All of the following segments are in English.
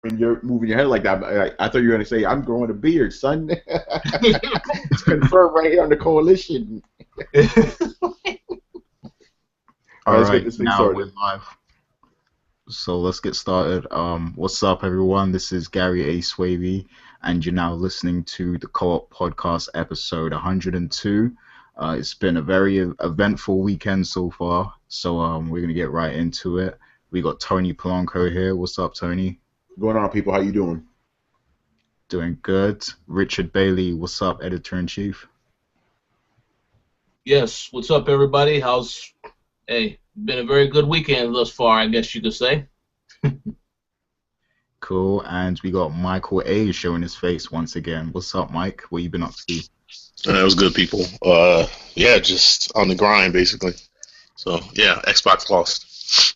when you're moving your head like that, I thought you were gonna say, "I'm growing a beard, son." It's confirmed right here on the coalition. All right, All let's get right, this thing now we're started. live. So let's get started. What's up, everyone? This is Gary A. Swavey, and you're now listening to the Co-op Podcast episode 102. It's been a very eventful weekend so far, so we're gonna get right into it. We got Tony Polanco here. What's up, Tony? Going on, people? How you doing? Doing good. Richard Bailey, what's up, Editor-in-Chief? Yes, what's up, everybody? Hey, been a very good weekend thus far, I guess you could say. Cool. And we got Michael A. showing his face once again. What's up, Mike? What you been up to? That was good, people. Yeah, just on the grind, basically. So, yeah, Xbox lost.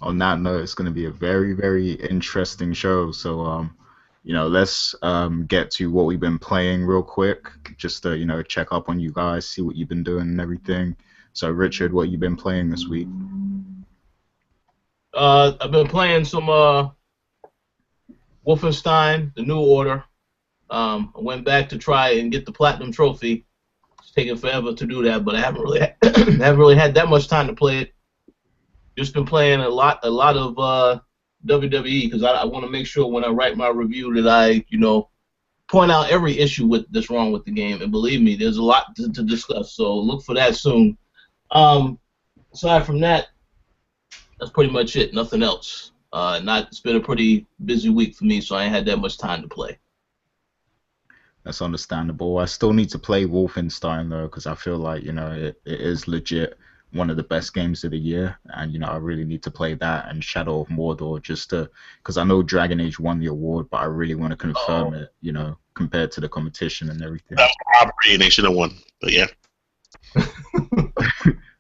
On that note, it's going to be a very, very interesting show. So, let's get to what we've been playing real quick, just to, check up on you guys, see what you've been doing and everything. So, Richard, what you been playing this week? I've been playing some Wolfenstein: The New Order. I went back to try and get the platinum trophy. It's taken forever to do that, but I haven't really had that much time to play it. Just been playing a lot of WWE because I want to make sure when I write my review that I, point out every issue that's wrong with the game. And believe me, there's a lot to discuss. So look for that soon. Aside from that, that's pretty much it. Nothing else. It's been a pretty busy week for me, so I ain't had that much time to play. That's understandable. I still need to play Wolfenstein though, because I feel like it is legit one of the best games of the year, and I really need to play that and Shadow of Mordor because I know Dragon Age won the award, but I really want to confirm it, compared to the competition and everything. That was robbery, and they should have won. But yeah.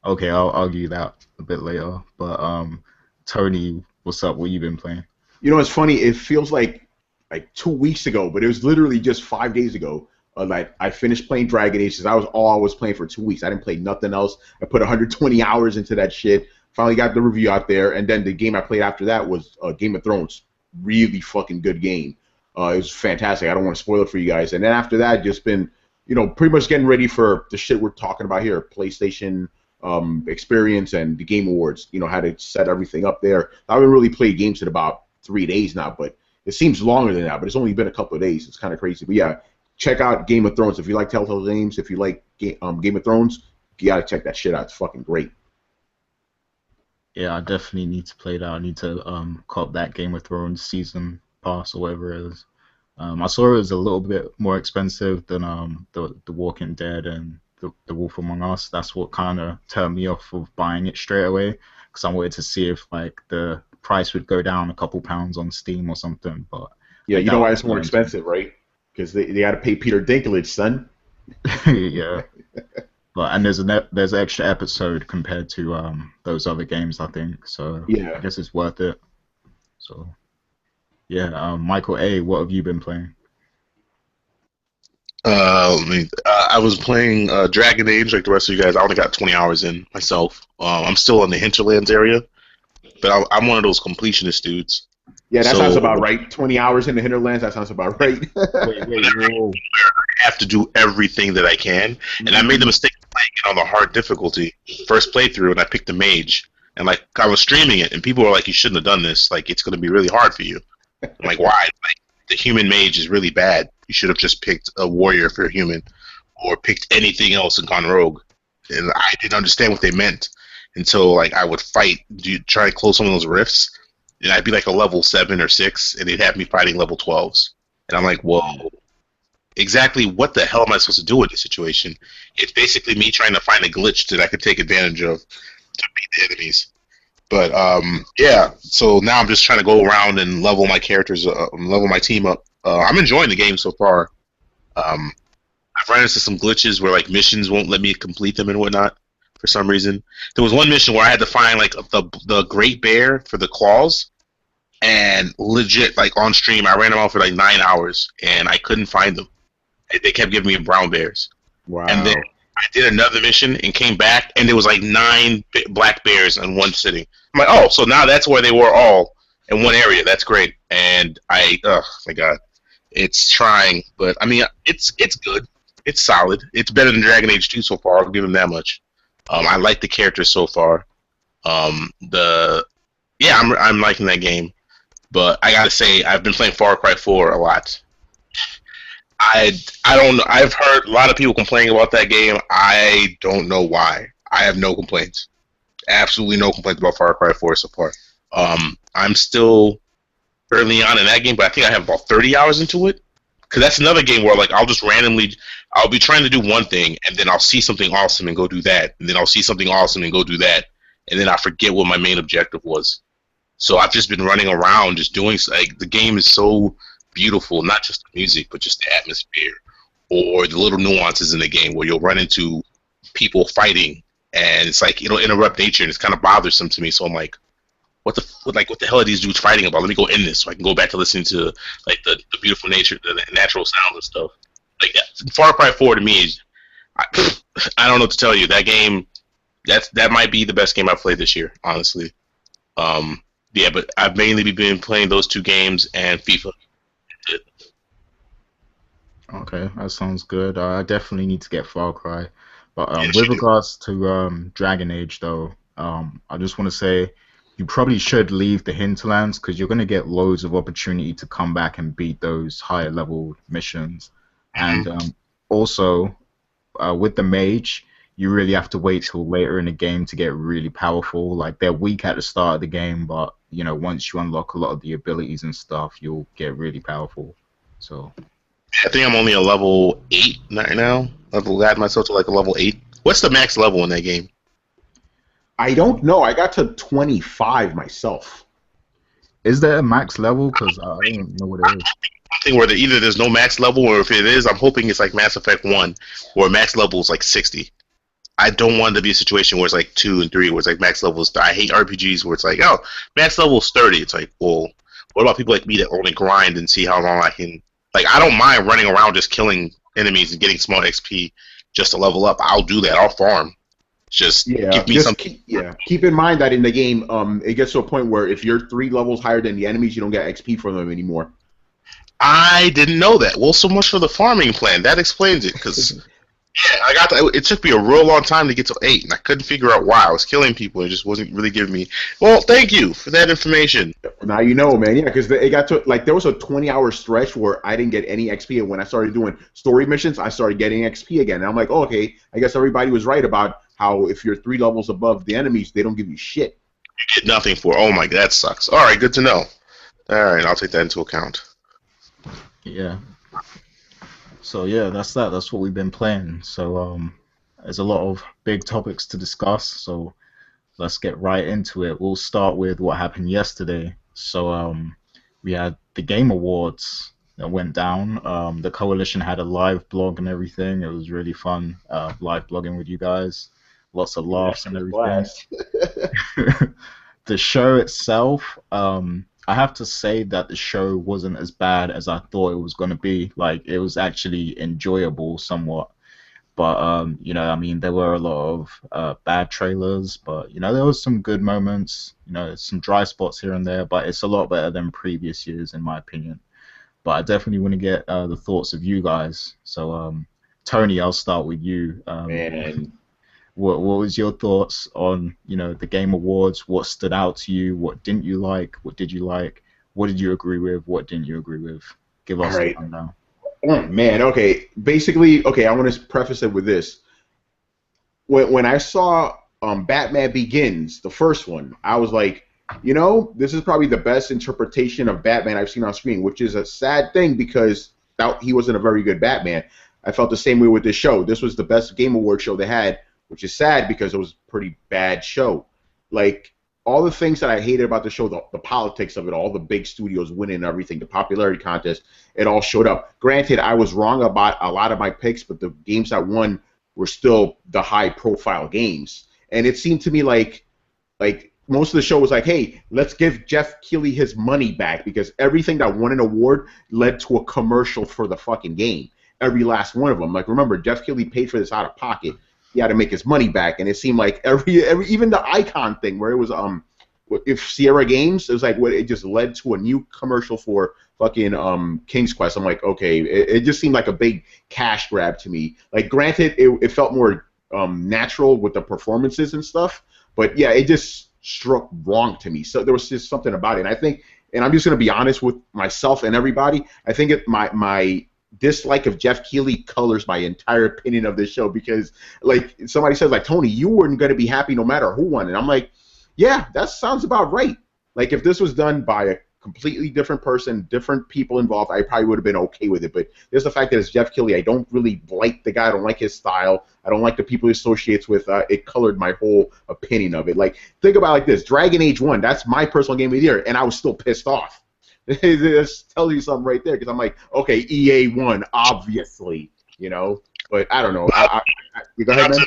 Okay, I'll argue that a bit later. But Tony, what's up? What you been playing? It's funny. It feels like 2 weeks ago, but it was literally just 5 days ago. Like I finished playing Dragon Age. That was all I was playing for 2 weeks. I didn't play nothing else. I put 120 hours into that shit. Finally got the review out there, and then the game I played after that was Game of Thrones. Really fucking good game. It was fantastic. I don't want to spoil it for you guys. And then after that, just been, pretty much getting ready for the shit we're talking about here, PlayStation experience and the Game Awards. How to set everything up there. I haven't really played games in about 3 days now, but it seems longer than that. But it's only been a couple of days. It's kind of crazy. But yeah. Check out Game of Thrones if you like Telltale games. If you like Game of Thrones, you gotta check that shit out. It's fucking great. Yeah, I definitely need to play that. I need to cop that Game of Thrones season pass or whatever it is. I saw it was a little bit more expensive than the Walking Dead and the Wolf Among Us. That's what kind of turned me off of buying it straight away, because I wanted to see if the price would go down a couple pounds on Steam or something. But yeah, you know why it's more expensive, right? Because they got to pay Peter Dinklage, son. Yeah, and there's an extra episode compared to those other games, I think. So yeah, I guess it's worth it. So yeah, Michael A., what have you been playing? I was playing Dragon Age like the rest of you guys. I only got 20 hours in myself. I'm still in the Hinterlands area, but I'm one of those completionist dudes. Yeah, that sounds about right. 20 hours in the Hinterlands, that sounds about right. I have to do everything that I can, and I made the mistake of playing it on the hard difficulty first playthrough, and I picked the mage, and I was streaming it, and people were like, "You shouldn't have done this. It's going to be really hard for you." I'm like, "Why?" The human mage is really bad. You should have just picked a warrior if you're human, or picked anything else and gone rogue. And I didn't understand what they meant until I would fight, try to close some of those rifts. And I'd be a level 7 or 6, and they'd have me fighting level 12s. And I'm like, whoa, exactly what the hell am I supposed to do in this situation? It's basically me trying to find a glitch that I could take advantage of to beat the enemies. But, yeah, so now I'm just trying to go around and level my characters, level my team up. I'm enjoying the game so far. I've run into some glitches where, missions won't let me complete them and whatnot. For some reason, there was one mission where I had to find the great bear for the claws, and legit on stream I ran them out for 9 hours and I couldn't find them. They kept giving me brown bears. Wow. And then I did another mission and came back and there was 9 black bears in one sitting. I'm like, oh, so now that's where they were all. in one area. That's great. And oh my god, it's trying, but I mean, it's good. It's solid. It's better than Dragon Age 2 so far. I'll give them that much. I like the characters so far. I'm liking that game. But I gotta say, I've been playing Far Cry 4 a lot. I don't know. I've heard a lot of people complaining about that game. I don't know why. I have no complaints. Absolutely no complaints about Far Cry 4 so far. I'm still early on in that game, but I think I have about 30 hours into it. Because that's another game where like I'll be trying to do one thing, and then I'll see something awesome and go do that, and then I'll see something awesome and go do that, and then I forget what my main objective was. So I've just been running around just doing like the game is so beautiful, not just the music, but just the atmosphere or the little nuances in the game where you'll run into people fighting and it's like it'll interrupt nature and it's kind of bothersome to me. So I'm like, what the hell are these dudes fighting about? Let me go in this so I can go back to listening to like the beautiful nature, the natural sound and stuff. Like Far Cry 4 to me is I don't know what to tell you. That game that might be the best game I've played this year, honestly. Yeah, but I've mainly been playing those two games and FIFA. Okay, that sounds good. I definitely need to get Far Cry. But Yes, with you do. regards to Dragon Age, though, I just want to say you probably should leave the hinterlands because you're going to get loads of opportunity to come back and beat those higher level missions. And also, with the mage, you really have to wait till later in the game to get really powerful. Like they're weak at the start of the game, but once you unlock a lot of the abilities and stuff, you'll get really powerful. So. I think I'm only a level 8 right now. I've got myself to like a level 8. What's the max level in that game? I don't know. I got to 25 myself. Is there a max level? Because I don't know what it is. Something where either there's no max level, or if it is, I'm hoping it's like Mass Effect 1, where max level is like 60. I don't want it to be a situation where it's like 2 and 3, where it's like max levels. I hate RPGs where it's like, oh, max level is 30. It's like, well, what about people like me that only grind and see how long I can... Like, I don't mind running around just killing enemies and getting small XP just to level up. I'll do that. I'll farm. Just give me something. Keep in mind that in the game, it gets to a point where if you're 3 levels higher than the enemies, you don't get XP from them anymore. I didn't know that. Well, so much for the farming plan. That explains it. Because I got that. It took me a real long time to get to 8, and I couldn't figure out why. I was killing people and it just wasn't really giving me. Well, thank you for that information. Now you know, man. Yeah, because it got to like there was a 20-hour stretch where I didn't get any XP, and when I started doing story missions, I started getting XP again. And I'm like, oh, okay, I guess everybody was right about how if you're 3 levels above the enemies, they don't give you shit. You get nothing for. Oh my, that sucks. All right, good to know. All right, I'll take that into account. Yeah. So yeah, that's that. That's what we've been playing. So there's a lot of big topics to discuss. So let's get right into it. We'll start with what happened yesterday. So we had the Game Awards that went down. The Coalition had a live blog and everything. It was really fun live blogging with you guys. Lots of laughs and everything. The show itself, I have to say that the show wasn't as bad as I thought it was going to be. Like, it was actually enjoyable somewhat. But, I mean, there were a lot of bad trailers, but, there was some good moments, some dry spots here and there, but it's a lot better than previous years, in my opinion. But I definitely want to get the thoughts of you guys. So, Tony, I'll start with you. Man. What was your thoughts on, the Game Awards? What stood out to you? What didn't you like? What did you like? What did you agree with? What didn't you agree with? Give us the rundown. Oh, man, okay. Basically, okay, I want to preface it with this. When I saw Batman Begins, the first one, I was like, this is probably the best interpretation of Batman I've seen on screen, which is a sad thing because he wasn't a very good Batman. I felt the same way with this show. This was the best Game Award show they had, which is sad because it was a pretty bad show. Like, all the things that I hated about the show, the politics of it, all the big studios winning and everything, the popularity contest, it all showed up. Granted, I was wrong about a lot of my picks, but the games that won were still the high-profile games. And it seemed to me like most of the show was like, hey, let's give Jeff Keighley his money back because everything that won an award led to a commercial for the fucking game. Every last one of them. Like, remember, Jeff Keighley paid for this out of pocket. He had to make his money back, and it seemed like every even the icon thing where it was if Sierra Games, it was like what it just led to a new commercial for fucking King's Quest. I'm like, okay, it just seemed like a big cash grab to me. Like, granted, it felt more natural with the performances and stuff, but yeah, it just struck wrong to me. So there was just something about it, and I think, and I'm just gonna be honest with myself and everybody, I think my dislike of Jeff Keighley colors my entire opinion of this show, because like somebody says, like, Tony, you weren't gonna be happy no matter who won, and I'm like, yeah, that sounds about right. Like, if this was done by a completely different person, different people involved, I probably would have been okay with it. But there's the fact that it's Jeff Keighley. I don't really like the guy. I don't like his style. I don't like the people he associates with. It colored my whole opinion of it. Like, think about it like this. Dragon Age 1, that's my personal game of the year, and I was still pissed off. This tells you something right there, because I'm like, okay, EA won, obviously, you know? But I don't know. You go ahead, man.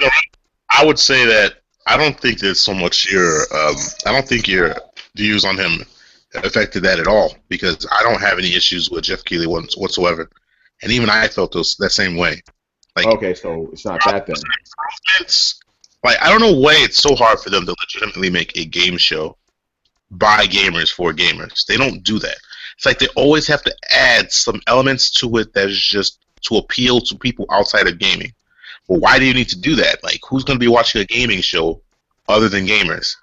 I would say that I don't think that so much I don't think your views on him affected that at all, because I don't have any issues with Jeff Keighley whatsoever, and even I felt that same way. Like, okay, so it's not that then. Like, I don't know why it's so hard for them to legitimately make a game show by gamers for gamers. They don't do that. It's like they always have to add some elements to it that is just to appeal to people outside of gaming. Well, why do you need to do that? Like, who's going to be watching a gaming show other than gamers?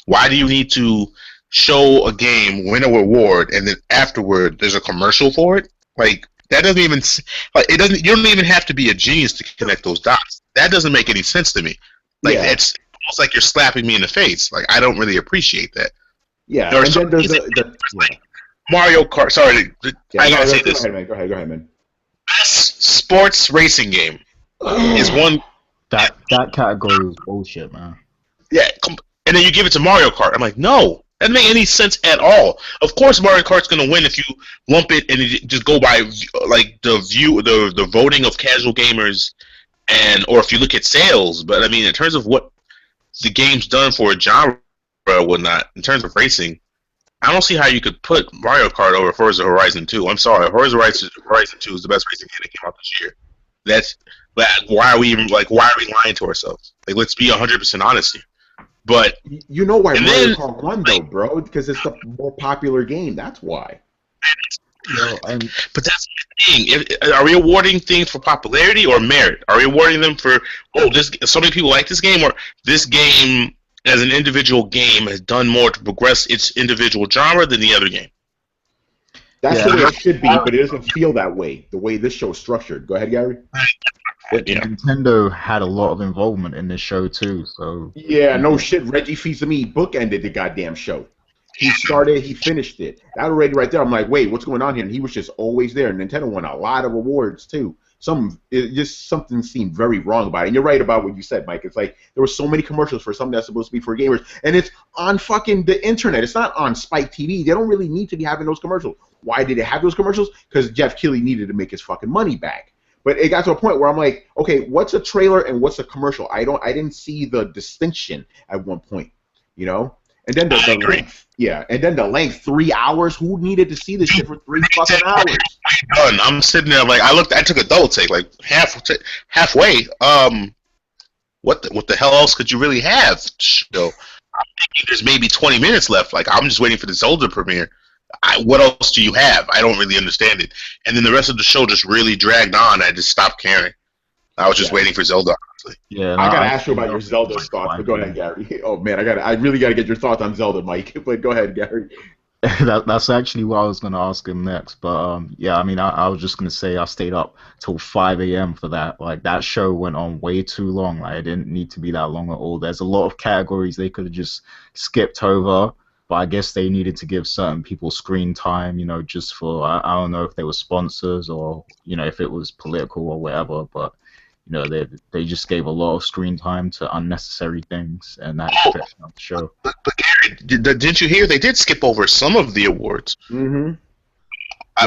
Why do you need to show a game, win a reward, and then afterward there's a commercial for it? Like, that doesn't even, like, it doesn't. You don't even have to be a genius to connect those dots. That doesn't make any sense to me. Like, yeah. It's almost like you're slapping me in the face. Like, I don't really appreciate that. Yeah, and then there's like Mario Kart. Sorry, I gotta say this. Go ahead, man. Best sports racing game is one. That category is bullshit, man. Yeah, and then you give it to Mario Kart. I'm like, no, that doesn't make any sense at all. Of course, Mario Kart's gonna win if you lump it and you just go by like the voting of casual gamers, or if you look at sales. But I mean, in terms of what the game's done for a genre or whatnot, in terms of racing, I don't see how you could put Mario Kart over Forza Horizon 2. I'm sorry, Forza Horizon 2 is the best racing game that came out this year. Why are we lying to ourselves? Like, let's be 100% honest here. But you know why Mario Kart won, though, bro? Because it's the more popular game. That's why. But that's the thing. Are we awarding things for popularity or merit? Are we awarding them for so many people like this game, or this game as an individual game has done more to progress its individual genre than the other game? That's the way it should be, but it doesn't feel that way. The way this show is structured. Go ahead, Gary. Yeah. Nintendo had a lot of involvement in this show too, so yeah, no shit. Reggie Fils-Aimé bookended the goddamn show. He started, he finished it. That already right there. I'm like, wait, what's going on here? And he was just always there. And Nintendo won a lot of awards too. Something seemed very wrong about it. And you're right about what you said, Mike. It's like there were so many commercials for something that's supposed to be for gamers, and it's on fucking the internet. It's not on Spike TV. They don't really need to be having those commercials. Why did it have those commercials? Because Jeff Keighley needed to make his fucking money back. But it got to a point where I'm like, okay, what's a trailer and what's a commercial? I didn't see the distinction at one point, you know? And then the length, and then the length, 3 hours. Who needed to see this shit for 3 fucking hours? Done. I'm sitting there like I took a double take, like halfway. What the hell else could you really have? I'm thinking there's maybe 20 minutes left. Like, I'm just waiting for the Zelda premiere. What else do you have? I don't really understand it. And then the rest of the show just really dragged on. I just stopped caring. I was just waiting for Zelda, honestly. Yeah, I gotta ask you about your Zelda thoughts, but go ahead, Gary. Oh man, I really gotta get your thoughts on Zelda, Mike. But go ahead, Gary. That's actually what I was gonna ask him next. But yeah, I mean, I was just gonna say I stayed up till 5 a.m. for that. Like, that show went on way too long. Like, it didn't need to be that long at all. There's a lot of categories they could have just skipped over. But I guess they needed to give certain people screen time, you know, just for, I don't know if they were sponsors or, you know, if it was political or whatever. But, you know, they just gave a lot of screen time to unnecessary things, and that affected the show. But Gary, didn't you hear they did skip over some of the awards? Mm-hmm.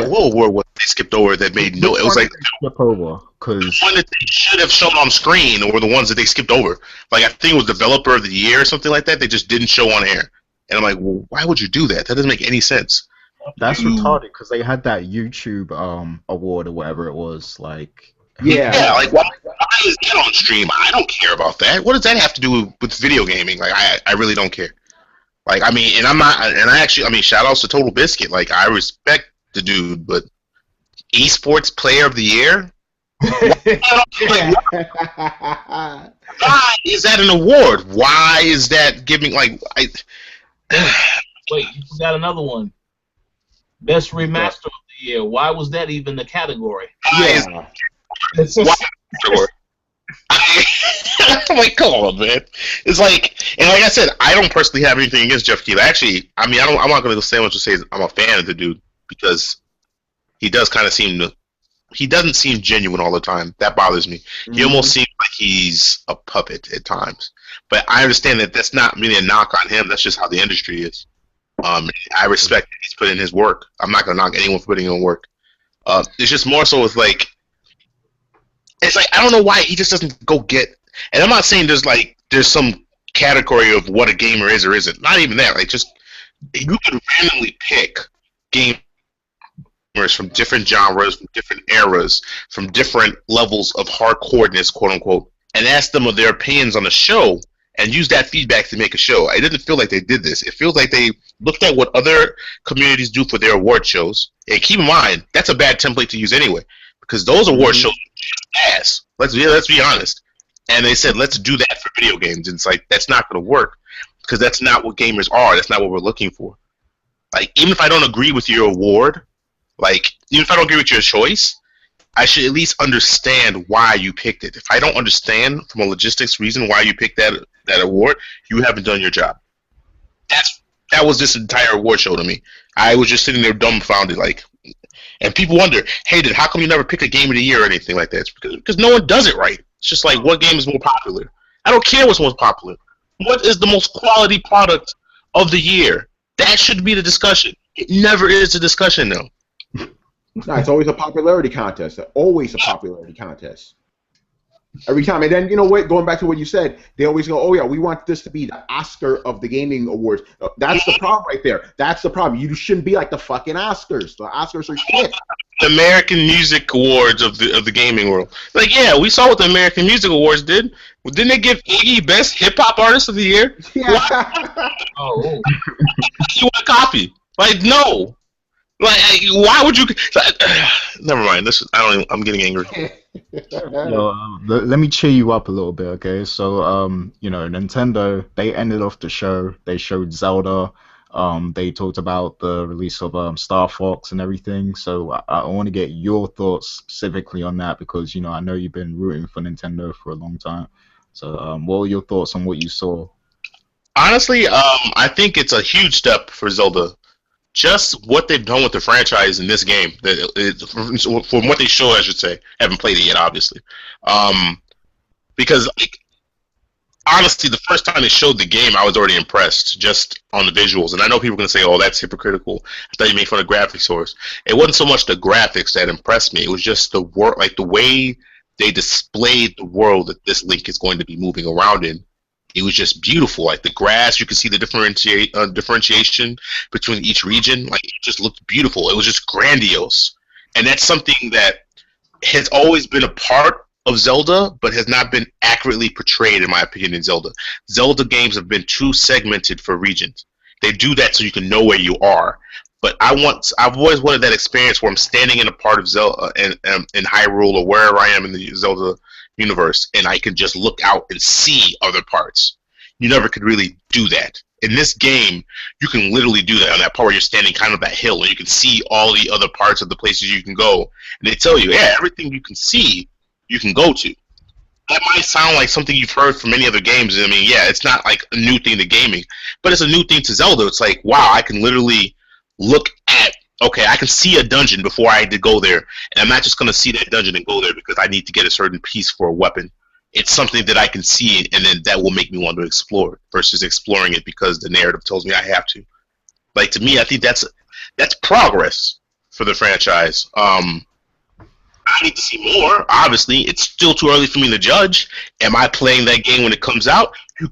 What award was they skipped over that made no? It was like skip over because the one that they should have shown on screen, or the ones that they skipped over. Like, I think it was Developer of the Year or something like that. They just didn't show on air. And I'm like, well, why would you do that? That doesn't make any sense. That's retarded, because they had that YouTube award or whatever it was. Like, yeah, like, why is that on stream? I don't care about that. What does that have to do with video gaming? Like, I really don't care. Like, I mean, and I'm not, and I actually, I mean, shout outs to Total Biscuit. Like, I respect the dude, but esports player of the year? Like, why is that an award? Why is that giving, like, Wait, you forgot another one. Best remaster of the year. Why was that even the category? Yeah. I'm like, come on, man. It's like, and like I said, I don't personally have anything against Jeff Keighley. Actually, I mean, I'm not going to say much to say I'm a fan of the dude because he does kind of he doesn't seem genuine all the time. That bothers me. Mm-hmm. He almost seems like he's a puppet at times. But I understand that that's not really a knock on him. That's just how the industry is. I respect that he's put in his work. I'm not going to knock anyone for putting in work. It's just more so with like, it's like, I don't know why he just doesn't go get, and I'm not saying there's some category of what a gamer is or isn't. Not even that. Like, just, you can randomly pick gamers from different genres, from different eras, from different levels of hardcoreness, quote unquote, and ask them of their opinions on the show and use that feedback to make a show. It didn't feel like they did this. It feels like they looked at what other communities do for their award shows. And keep in mind, that's a bad template to use anyway, because those award shows are ass. Let's be honest. And they said, let's do that for video games. And it's like, that's not going to work, because that's not what gamers are. That's not what we're looking for. Like, even if I don't agree with your award, like, even if I don't agree with your choice, I should at least understand why you picked it. If I don't understand from a logistics reason why you picked that award, you haven't done your job. That was this entire award show to me. I was just sitting there dumbfounded, like, and people wonder, hey, how come you never pick a game of the year or anything like that? It's because no one does it right. It's just like, what game is more popular? I don't care what's most popular. What is the most quality product of the year? That should be the discussion. It never is a discussion, though. No, it's always a popularity contest. Always a popularity contest. Every time. And then, you know what, going back to what you said, they always go, oh, yeah, we want this to be the Oscar of the gaming awards. That's the problem right there. That's the problem. You shouldn't be like the fucking Oscars. The Oscars are shit. The American Music Awards of the gaming world. Like, yeah, we saw what the American Music Awards did. Well, didn't they give Iggy Best Hip-Hop Artist of the Year? Yeah. Oh. You want a copy? Like, no. Like, why would you? Never mind. I'm getting angry. Let me cheer you up a little bit, okay? So, you know, Nintendo, they ended off the show. They showed Zelda. They talked about the release of Star Fox and everything. So I want to get your thoughts specifically on that because, you know, I know you've been rooting for Nintendo for a long time. So, what were your thoughts on what you saw? Honestly, I think it's a huge step for Zelda. Just what they've done with the franchise in this game, from what they show, I should say, I haven't played it yet, obviously. Because, like, honestly, the first time they showed the game, I was already impressed just on the visuals. And I know people are going to say, oh, that's hypocritical. I thought you made fun of graphics source. It wasn't so much the graphics that impressed me. It was just the work, like the way they displayed the world that this Link is going to be moving around in. It was just beautiful. Like the grass, you could see the differentiation between each region. Like it just looked beautiful. It was just grandiose, and that's something that has always been a part of Zelda, but has not been accurately portrayed, in my opinion, in Zelda. Zelda games have been too segmented for regions. They do that so you can know where you are. But I've always wanted that experience where I'm standing in a part of Zelda in Hyrule or wherever I am in the Zelda universe, and I can just look out and see other parts. You never could really do that. In this game, you can literally do that on that part where you're standing kind of that hill, and you can see all the other parts of the places you can go. And they tell you, yeah, everything you can see, you can go to. That might sound like something you've heard from many other games. I mean, yeah, it's not like a new thing to gaming, but it's a new thing to Zelda. It's like, wow, I can literally look at, okay, I can see a dungeon before I had to go there, and I'm not just going to see that dungeon and go there because I need to get a certain piece for a weapon. It's something that I can see, and then that will make me want to explore it versus exploring it because the narrative tells me I have to. Like, to me, I think that's progress for the franchise. I need to see more. Obviously, it's still too early for me to judge. Am I playing that game when it comes out? You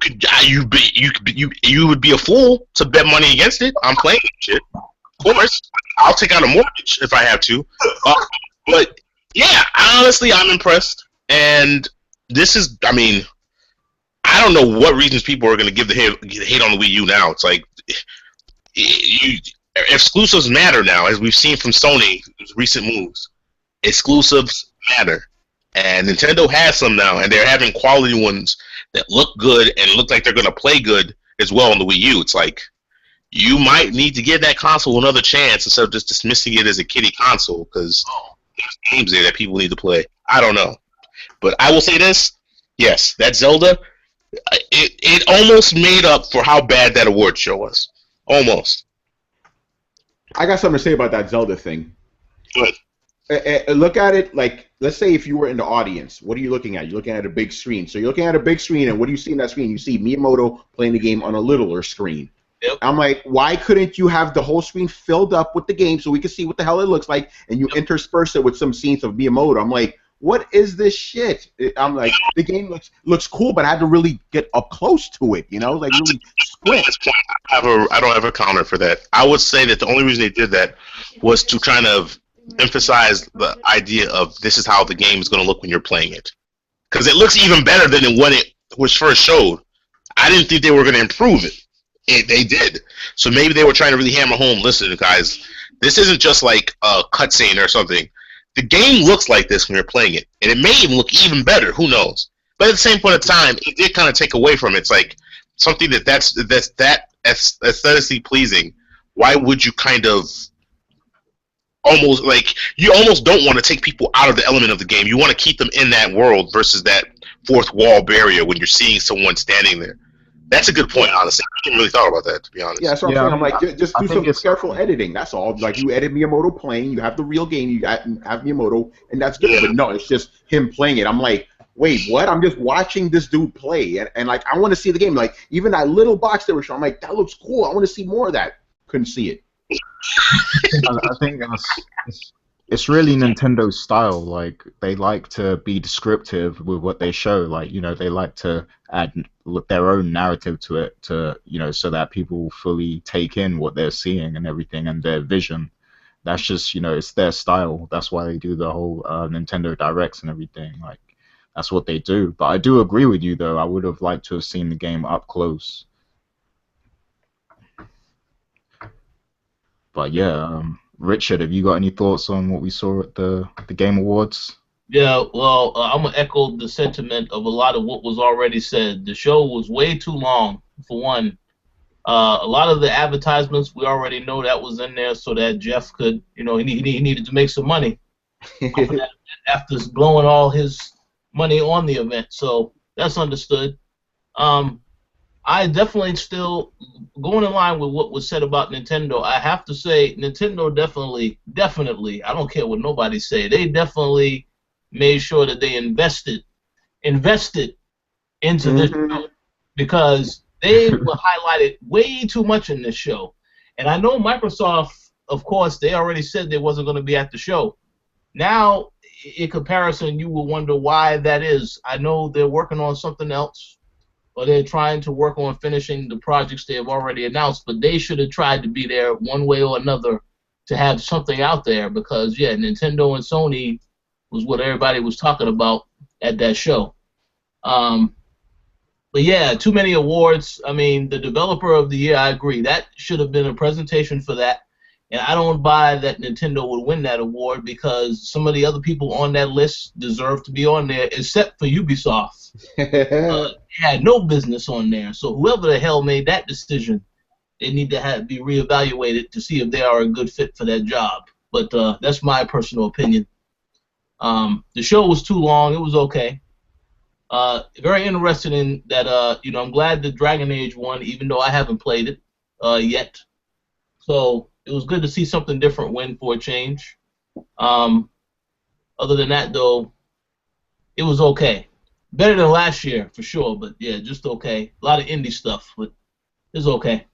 would be a fool to bet money against it. I'm playing that shit. Of course, I'll take out a mortgage if I have to. But yeah, honestly, I'm impressed. And this is, I mean, I don't know what reasons people are going to give the hate on the Wii U now. It's like exclusives matter now, as we've seen from Sony's recent moves. Exclusives matter, and Nintendo has some now, and they're having quality ones that look good and look like they're going to play good as well on the Wii U. It's like you might need to give that console another chance instead of just dismissing it as a kiddie console, because there's games there that people need to play. I don't know, but I will say this: yes, that Zelda, it almost made up for how bad that award show was. Almost. I got something to say about that Zelda thing. Good. Look at it like, let's say if you were in the audience, what are you looking at? You're looking at a big screen. So you're looking at a big screen, and what do you see in that screen? You see Miyamoto playing the game on a littler screen. Yep. I'm like, why couldn't you have the whole screen filled up with the game so we can see what the hell it looks like, and you intersperse it with some scenes of Miyamoto? I'm like, what is this shit? I'm like, the game looks cool, but I had to really get up close to it, you know, like really squint. I don't have a counter for that. I would say that the only reason they did that was to kind of emphasize the idea of this is how the game is going to look when you're playing it, because it looks even better than when it was first showed. I didn't think they were going to improve it. They did. So maybe they were trying to really hammer home, listen, guys, this isn't just like a cutscene or something. The game looks like this when you're playing it, and it may even look even better. Who knows? But at the same point in time, it did kind of take away from it. It's like something that's aesthetically pleasing. Why would you kind of almost like you almost don't want to take people out of the element of the game? You want to keep them in that world versus that fourth wall barrier when you're seeing someone standing there. That's a good point, honestly. I hadn't really thought about that, to be honest. Yeah, that's what I'm saying. I'm like, just do some careful editing. That's all. Like, you edit Miyamoto playing, you have the real game, you have Miyamoto, and that's good. Yeah. But no, it's just him playing it. I'm like, wait, what? I'm just watching this dude play, and like, I want to see the game. Like, even that little box they were showing, I'm like, that looks cool. I want to see more of that. Couldn't see it. I think it's really Nintendo's style. Like, they like to be descriptive with what they show. Like, you know, they like to add their own narrative to it, to, you know, so that people fully take in what they're seeing and everything, and their vision. That's just, you know, it's their style. That's why they do the whole Nintendo Directs and everything. Like, that's what they do. But I do agree with you, though. I would have liked to have seen the game up close. But yeah, Richard, have you got any thoughts on what we saw at the Game Awards? Yeah, well, I'm going to echo the sentiment of a lot of what was already said. The show was way too long, for one. A lot of the advertisements, we already know that was in there so that Jeff could, you know, he needed to make some money after blowing all his money on the event. So that's understood. I definitely still, going in line with what was said about Nintendo, I have to say Nintendo definitely, I don't care what nobody say, they definitely made sure that they invested into this show, because they were highlighted way too much in this show. And I know Microsoft, of course, they already said they wasn't going to be at the show. Now, in comparison, you will wonder why that is. I know they're working on something else, or they're trying to work on finishing the projects they have already announced, but they should have tried to be there one way or another to have something out there, because, yeah, Nintendo and Sony was what everybody was talking about at that show. But yeah, too many awards. I mean, the developer of the year, I agree. That should have been a presentation for that. And I don't buy that Nintendo would win that award, because some of the other people on that list deserve to be on there, except for Ubisoft. They had no business on there. So whoever the hell made that decision, they need to be reevaluated to see if they are a good fit for that job. But that's my personal opinion. The show was too long. It was okay. Very interested in that. You know, I'm glad that Dragon Age won, even though I haven't played it yet. So it was good to see something different win for a change. Other than that, though, it was okay. Better than last year for sure, but yeah, just okay. A lot of indie stuff, but it's okay.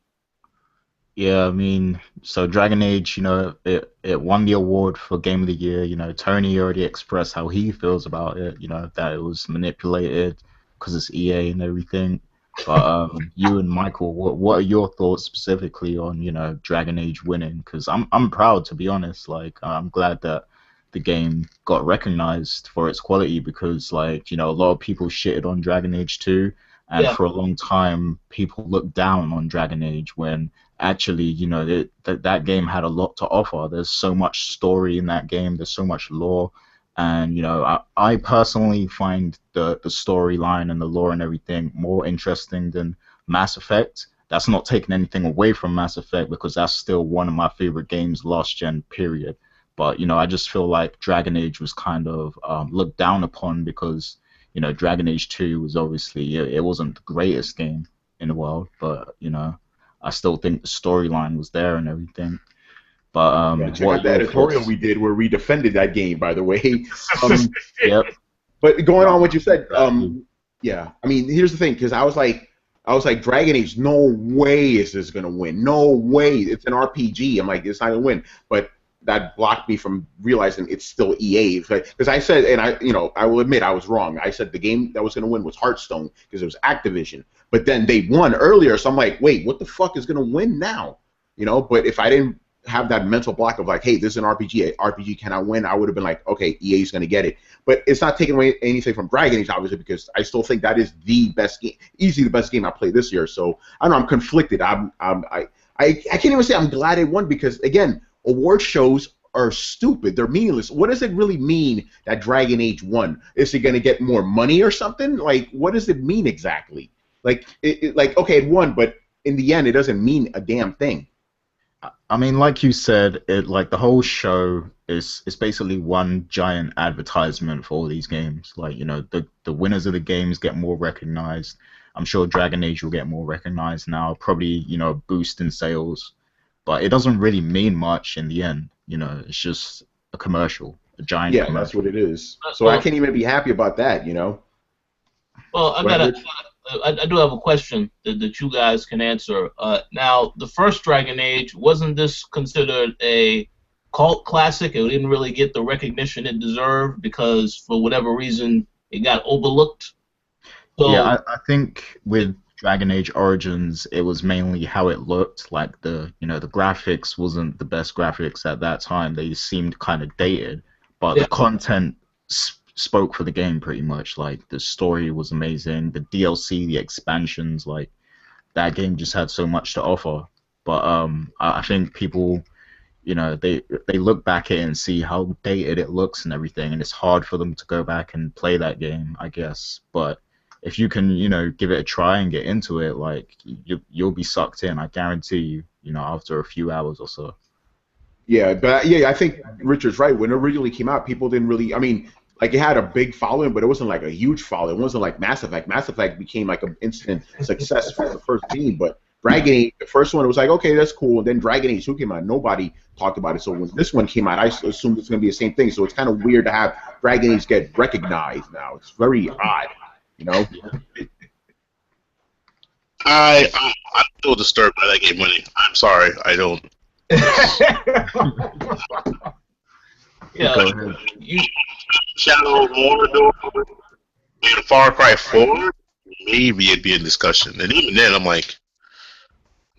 Yeah, I mean, so Dragon Age, you know, it won the award for Game of the Year. You know, Tony already expressed how he feels about it, you know, that it was manipulated because it's EA and everything. But you and Michael, what are your thoughts specifically on, you know, Dragon Age winning? Because I'm proud, to be honest. Like, I'm glad that the game got recognized for its quality, because, like, you know, a lot of people shitted on Dragon Age 2. And for a long time, people looked down on Dragon Age when actually, that game had a lot to offer. There's so much story in that game. There's so much lore. And, I personally find the storyline and the lore and everything more interesting than Mass Effect. That's not taking anything away from Mass Effect because that's still one of my favorite games last gen, period. But, I just feel like Dragon Age was kind of looked down upon because, Dragon Age 2 was obviously, it wasn't the greatest game in the world, but, I still think the storyline was there and everything. But yeah, check out the editorial we did where we defended that game, by the way. Yep. But going on what you said, yeah, I mean, here's the thing, because I was like, Dragon Age, no way is this gonna win. No way, it's an RPG. I'm like, it's not gonna win. But that blocked me from realizing it's still EA. Because I said, and I will admit I was wrong. I said the game that was gonna win was Hearthstone because it was Activision. But then they won earlier, so I'm like, wait, what the fuck is gonna win now? But if I didn't have that mental block of like, hey, this is an RPG, RPG cannot win, I would have been like, okay, EA's going to get it. But it's not taking away anything from Dragon Age, obviously, because I still think that is the best game, easily the best game I played this year. So I don't know, I'm conflicted. I can't even say I'm glad it won because again, award shows are stupid. They're meaningless. What does it really mean that Dragon Age won? Is it going to get more money or something? Like, what does it mean exactly? Like, okay, it won, but in the end, it doesn't mean a damn thing. I mean, like you said, the whole show is basically one giant advertisement for all these games. Like, the winners of the games get more recognized. I'm sure Dragon Age will get more recognized now, probably, boost in sales. But it doesn't really mean much in the end. It's just a commercial, a giant commercial. Yeah, that's what it is. So I can't even be happy about that, Well, I do have a question that you guys can answer. Now, the first Dragon Age, wasn't this considered a cult classic? It didn't really get the recognition it deserved because, for whatever reason, it got overlooked. So, yeah, I think with Dragon Age Origins, it was mainly how it looked. Like the graphics wasn't the best graphics at that time. They seemed kind of dated, but the content spoke for the game pretty much. Like the story was amazing, the DLC, the expansions, like that game just had so much to offer. But I think people, they look back at it and see how dated it looks and everything, and it's hard for them to go back and play that game, I guess. But if you can, give it a try and get into it, like you'll be sucked in, I guarantee you, after a few hours or so. Yeah, but yeah, I think Richard's right. When it originally came out, people didn't really, I mean, like it had a big following, but it wasn't like a huge following. It wasn't like Mass Effect. Mass Effect became like an instant success for the first team, but Dragon Age, the first one, it was like, okay, that's cool. And then Dragon Age 2 came out, nobody talked about it. So when this one came out, I assumed it's going to be the same thing. So it's kind of weird to have Dragon Age get recognized now. It's very odd, I'm still disturbed by that game winning. I'm sorry, I don't. Yeah, Shadow of Mordor and Far Cry 4, maybe it'd be a discussion. And even then, I'm like,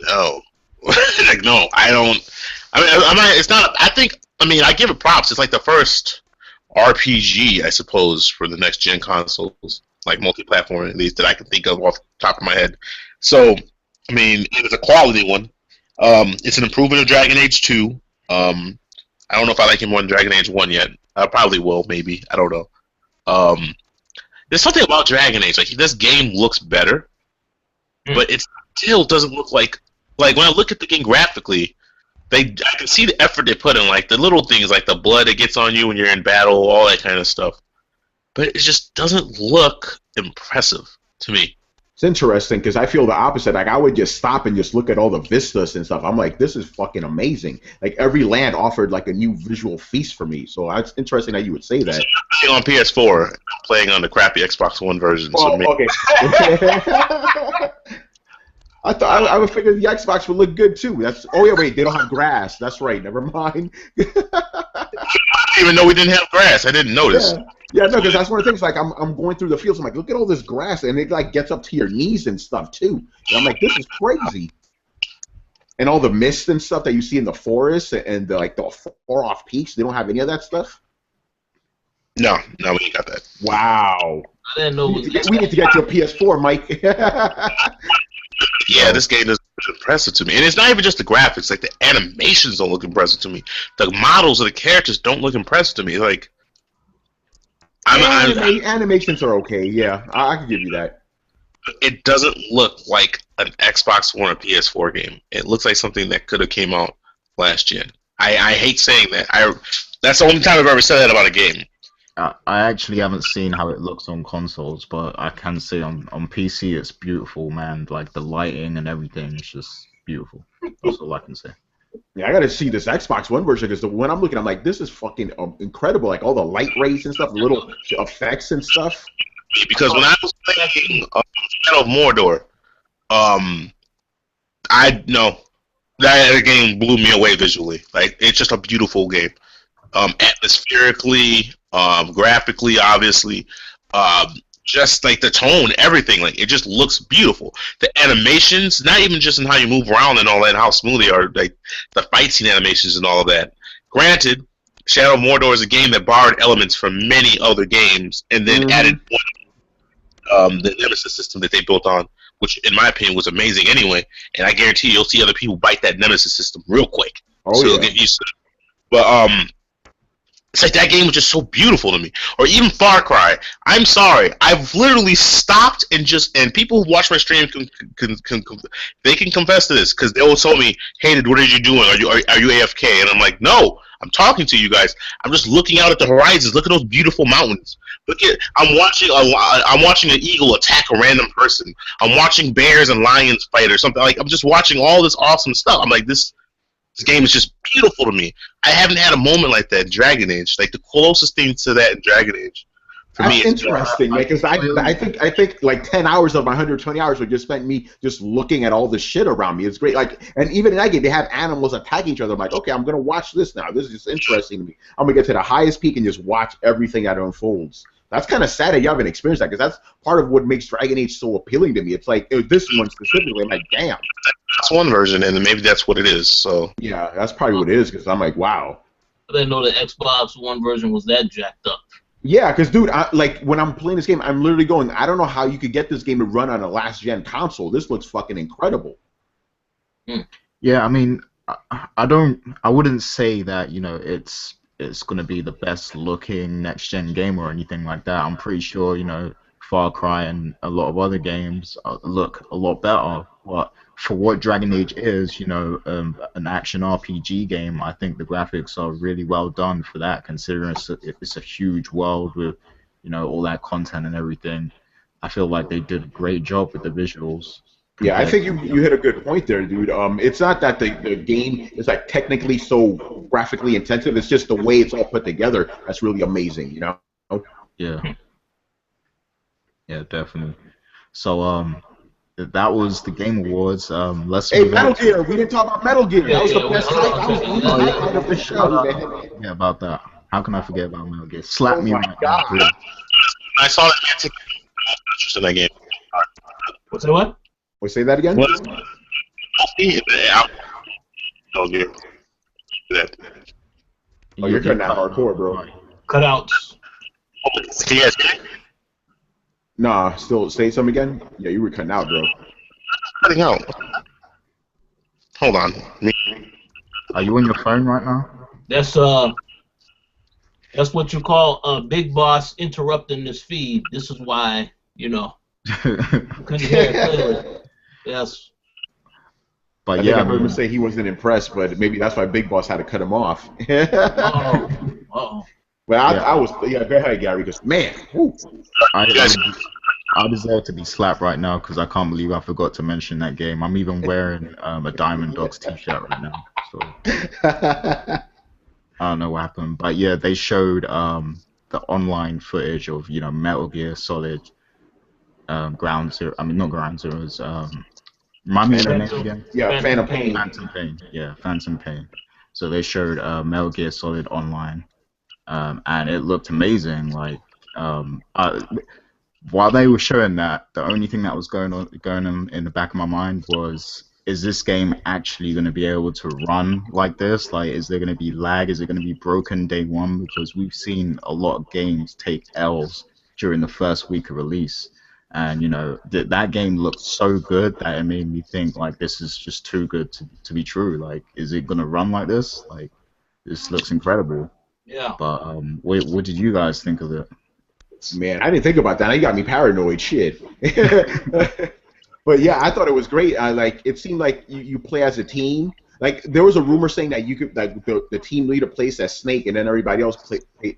no. Like, no, I don't. I mean, it's not. I give it props. It's like the first RPG, I suppose, for the next gen consoles, like multi-platform at least, that I can think of off the top of my head. So, I mean, it was a quality one. It's an improvement of Dragon Age 2. I don't know if I like it more than Dragon Age 1 yet. I probably will, maybe. I don't know. There's something about Dragon Age. Like, this game looks better, but it still doesn't look like when I look at the game graphically, I can see the effort they put in, like the little things, like the blood that gets on you when you're in battle, all that kind of stuff. But it just doesn't look impressive to me. It's interesting because I feel the opposite. Like I would just stop and just look at all the vistas and stuff. I'm like, this is fucking amazing. Like every land offered like a new visual feast for me. So it's interesting that you would say that. I'm playing on PS4. I'm playing on the crappy Xbox One version. Oh, so okay. I would figure the Xbox would look good too. Oh yeah, wait, they don't have grass. That's right. Never mind. I didn't even know we didn't have grass. I didn't notice. Yeah, no, because that's one of the things. Like I'm going through the fields. I'm like, look at all this grass, and it like gets up to your knees and stuff too. And I'm like, this is crazy. And all the mist and stuff that you see in the forest and the far off peaks, they don't have any of that stuff. No, we ain't got that. Wow. I didn't know it was. We need to get you a PS4, Mike. Yeah, this game doesn't look impressive to me, and it's not even just the graphics. Like the animations don't look impressive to me. The models of the characters don't look impressive to me. Like, animations are okay. Yeah, I can give you that. It doesn't look like an Xbox One or PS4 game. It looks like something that could have came out last gen. I hate saying that. That's the only time I've ever said that about a game. I actually haven't seen how it looks on consoles, but I can say on PC it's beautiful, man. Like the lighting and everything is just beautiful. That's all I can say. Yeah, I gotta see this Xbox One version because the one I'm looking, I'm like, this is fucking incredible. Like all the light rays and stuff, the little effects and stuff. Because when I was playing Shadow of Mordor, that game blew me away visually. Like it's just a beautiful game, atmospherically, graphically, obviously, just like the tone, everything. Like it just looks beautiful. The animations, not even just in how you move around and all that, and how smooth they are, like the fight scene animations and all of that. Granted, Shadow of Mordor is a game that borrowed elements from many other games and then added the Nemesis system that they built on, which in my opinion was amazing anyway. And I guarantee you'll see other people bite that Nemesis system real quick. So you'll get used to it. But it's like that game was just so beautiful to me. Or even Far Cry. I'm sorry, I've literally stopped and people who watch my stream they can confess to this because they will tell me, "Hey, what are you doing? Are you AFK?" And I'm like, "No, I'm talking to you guys. I'm just looking out at the horizons. Look at those beautiful mountains. I'm watching an eagle attack a random person. I'm watching bears and lions fight or something. Like I'm just watching all this awesome stuff. I'm like this game is just beautiful to me. I haven't had a moment like that in Dragon Age. Like the closest thing to that in Dragon Age for me. That's interesting, because I think like 10 hours of my 120 hours were just spent me just looking at all the shit around me. It's great. Like, and even in that game, they have animals attacking each other. I'm like, okay, I'm gonna watch this now. This is just interesting to me. I'm gonna get to the highest peak and just watch everything that unfolds. That's kind of sad that you haven't experienced that, because that's part of what makes Dragon Age so appealing to me. It's like this one specifically. I'm like, damn. That's one version, and maybe that's what it is. So yeah, that's probably what it is. Because I'm like, wow. I didn't know the Xbox One version was that jacked up. Yeah, because dude, like when I'm playing this game, I'm literally going, I don't know how you could get this game to run on a last gen console. This looks fucking incredible. Yeah, I mean, I wouldn't say that it's going to be the best looking next gen game or anything like that. I'm pretty sure Far Cry and a lot of other games look a lot better. But for what Dragon Age is, an action RPG game, I think the graphics are really well done for that, considering it's a huge world with all that content and everything. I feel like they did a great job with the visuals. Yeah, I think you hit a good point there, dude. It's not that the game is like technically so graphically intensive. It's just the way it's all put together that's really amazing, Yeah. Yeah, definitely. So that was the Game Awards. Let's Metal Gear. We didn't talk about Metal Gear. That was the best highlight of the show, man. Yeah, about that. How can I forget about Metal Gear? Slap me right God. now. I saw that man take interest in that game. What's that? What? Wait, say that again? Metal Gear. Oh, you're cutting out hardcore, bro. Cutouts. Can you guys hear me? Nah, still say something again? Yeah, you were cutting out, bro. Cutting out. Hold on. Are you on your phone right now? That's what you call a big boss interrupting this feed. This is why, couldn't hear it clearly. Yes. But I heard him say he wasn't impressed, but maybe that's why Big Boss had to cut him off. Uh-oh. Well, I was, go ahead, Gary, because, man, I deserve to be slapped right now because I can't believe I forgot to mention that game. I'm even wearing a Diamond Dogs t-shirt right now. So I don't know what happened. But yeah, they showed the online footage of, Metal Gear Solid Ground Zero. I mean, not Ground Zeroes. Remind me of the name again? Yeah, Phantom Pain. Phantom Pain. Yeah, Phantom Pain. So they showed Metal Gear Solid Online. And it looked amazing. Like, while they were showing that, the only thing that was going on in the back of my mind was is this game actually going to be able to run like this? Like, is there going to be lag? Is it going to be broken day one? Because we've seen a lot of games take L's during the first week of release. And, you know, that game looked so good that it made me think, like, this is just too good to be true. Like, is it going to run like this? Like, this looks incredible. Yeah. But what did you guys think of it? Man, I didn't think about that. Now you got me paranoid. Shit. But yeah, I thought it was great. Like it seemed like you play as a team. Like there was a rumor saying that you could like the team leader plays as Snake, and then everybody else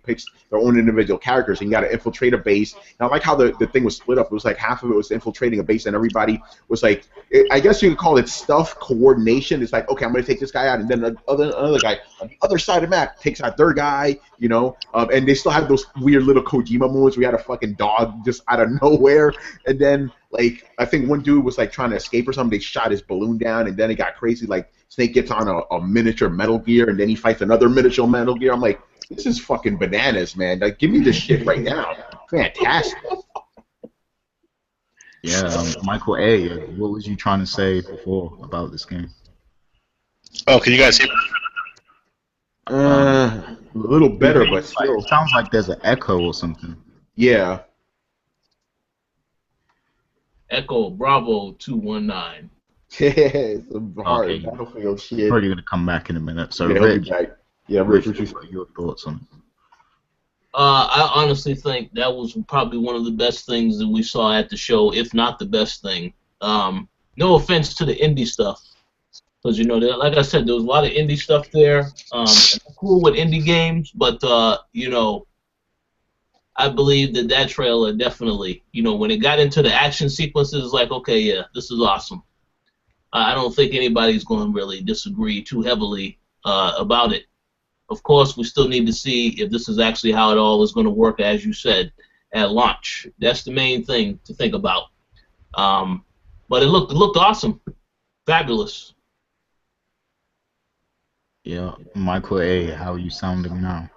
picks their own individual characters, and you got to infiltrate a base. And I like how the thing was split up. It was like half of it was infiltrating a base, and everybody was like, I guess you could call it stuff coordination. It's like, okay, I'm gonna take this guy out, and then another guy on the other side of the map takes out their guy, you know. And they still have those weird little Kojima moments where you had a fucking dog just out of nowhere, and then like I think one dude was like trying to escape or something. They shot his balloon down, and then it got crazy. Like Snake gets on a miniature Metal Gear, and then he fights another miniature Metal Gear. I'm like, this is fucking bananas, man. Like, give me this shit right now. Fantastic. Yeah, Michael A., what was you trying to say before about this game? Oh, can you guys hear me? A little better, but still. It sounds like there's an echo or something. Yeah. Echo Bravo 219. It's some hard Okay. Battlefield shit. Probably gonna come back in a minute. So, Yeah, Rich, Rich, what are your thoughts on it? I honestly think that was probably one of the best things that we saw at the show, if not the best thing. No offense to the indie stuff, because you know, like I said, there was a lot of indie stuff there. I'm cool with indie games, but you know, I believe that trailer definitely, you know, when it got into the action sequences, it's like, okay, yeah, this is awesome. I don't think anybody's going to really disagree too heavily about it. Of course, we still need to see if this is actually how it all is going to work, as you said, at launch. That's the main thing to think about. But it looked awesome, fabulous. Yeah, Michael A., how are you sounding now?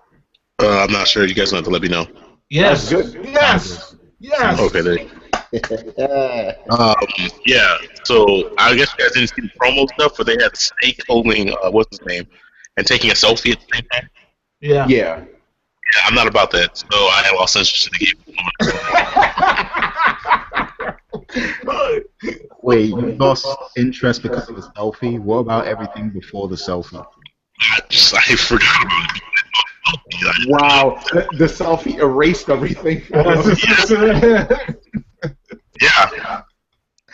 I'm not sure. You guys want to let me know. Yes. That's good. Yes. Yes. Okay, there. Yeah. So I guess you guys didn't see the promo stuff, where they had Snake holding what's his name, and taking a selfie at the same time. Yeah. Yeah. Yeah, I'm not about that. So I had lost interest in the game. Wait, you lost interest because of the selfie? What about everything before the selfie? I forgot about it. Wow. The selfie erased everything. Yeah.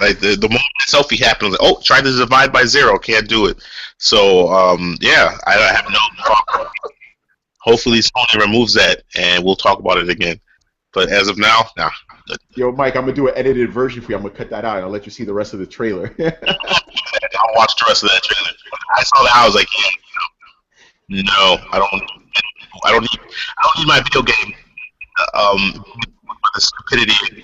Like the moment the selfie happened, I was like, oh, try to divide by 0, can't do it. So yeah, I have no problem. Hopefully Sony removes that and we'll talk about it again. But as of now, nah. Yo, Mike, I'm gonna do an edited version for you. I'm gonna cut that out and I'll let you see the rest of the trailer. I'll watch the rest of that trailer. When I saw that, I was like, yeah, no, I don't need my video game with the stupidity and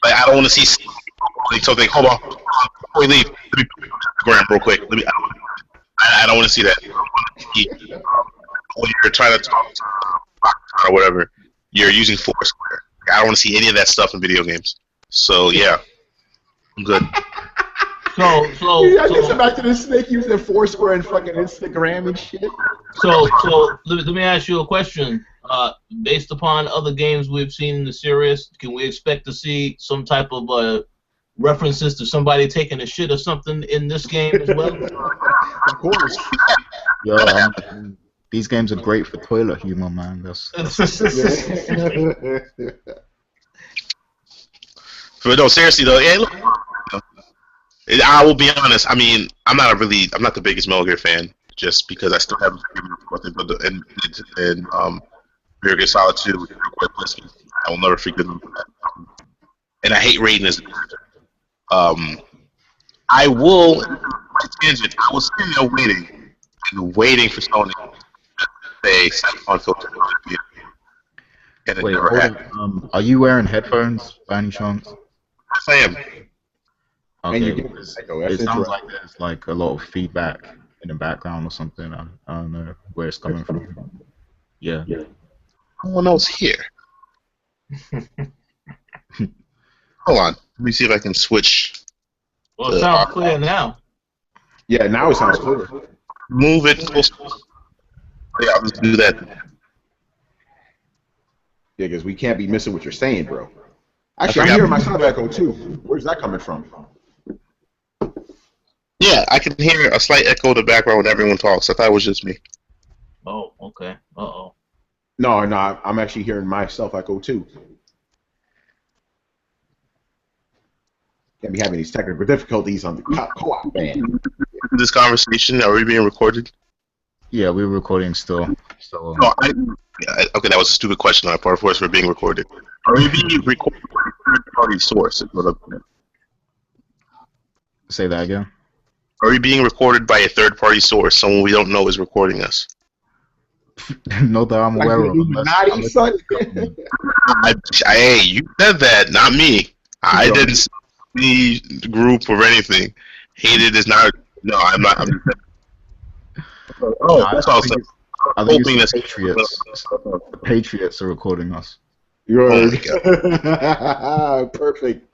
like I don't want to see something. Hold on, before we leave, let me put Graham real quick. I don't want to see that. When you're trying to talk to or whatever, you're using Foursquare. I don't want to see any of that stuff in video games. So yeah, I'm good. I guess back to the Snake using Foursquare and fucking Instagram and shit. So let me ask you a question. Based upon other games we've seen in the series, can we expect to see some type of references to somebody taking a shit or something in this game as well? Of course. Yo, these games are great for toilet humor, man. But no, seriously though, yeah, look, I will be honest. I mean, I'm not the biggest Metal Gear fan, just because I still haven't and Metal Gear Solid 2 quite blessed me. I will never forget them for that. And I hate Raiden as I will, my tangent, I was sitting there waiting for Sony to say Cyberpunk filter. And it Wait, never happened. are you wearing headphones by any chance? Yes, I am. And you Okay, get because echo. it That's sounds interesting. like there's like a lot of feedback in the background or something. I don't know where it's coming from. Yeah. No one else here. Hold on. Let me see if I can switch. Well, it sounds clear now. Yeah, now it sounds clear. Move it close. Yeah, I'll just do that. Yeah, because we can't be missing what you're saying, bro. Actually, I'm forgot- hearing myself echo too. Where's that coming from? Yeah, I can hear a slight echo in the background when everyone talks. I thought it was just me. Oh, okay. Uh-oh. No, I'm actually hearing myself echo too. Can't be having these technical difficulties on the co-op, man. This conversation, are we being recorded? Yeah, we're recording still. So No, okay, that was a stupid question on my part. Of course, we're being recorded. Are we being recorded by a third-party source? say that again. Are we being recorded by a third-party source, someone we don't know is recording us? Not that I'm Like aware the of. Illuminati, son. Hey, you said that, not me. I Bro. didn't see the group or anything. Hated is not. No, I'm not. Oh, that's I awesome. think Hoping it's that's the Patriots. The Patriots are recording us. Good. Oh Perfect.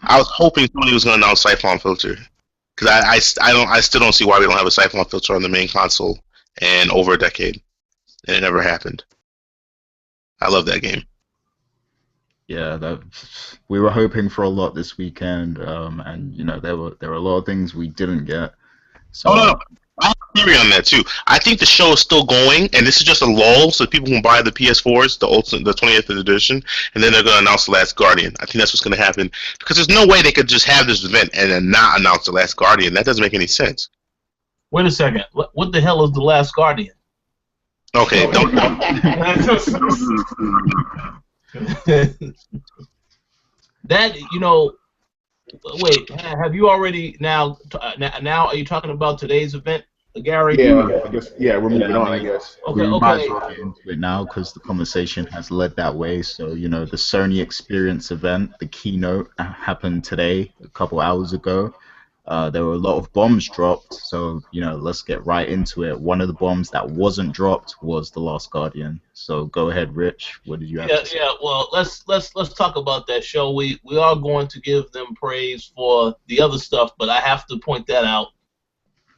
I was hoping somebody was going to announce Siphon Filter, because I still don't see why we don't have a Siphon Filter on the main console in over a decade, and it never happened. I love that game. Yeah, we were hoping for a lot this weekend, and you know there were a lot of things we didn't get. So, Oh no, I have a theory on that too. I think the show is still going, and this is just a lull, so people can buy the PS4s, the 20th edition, and then they're going to announce The Last Guardian. I think that's what's going to happen, because there's no way they could just have this event and then not announce The Last Guardian. That doesn't make any sense. Wait a second. What the hell is The Last Guardian? Okay, don't. That, wait, have you already now are you talking about today's event, Gary? Yeah, I guess. Yeah, we're moving on, I guess. Okay, we might as okay. well get into it now because the conversation has led that way. So, you know, the Sony Experience event, the keynote happened today, a couple hours ago. There were a lot of bombs dropped, so, you know, let's get right into it. One of the bombs that wasn't dropped was The Last Guardian. So go ahead, Rich. What did you have to say? Yeah. Well, let's talk about that show. We are going to give them praise for the other stuff, but I have to point that out.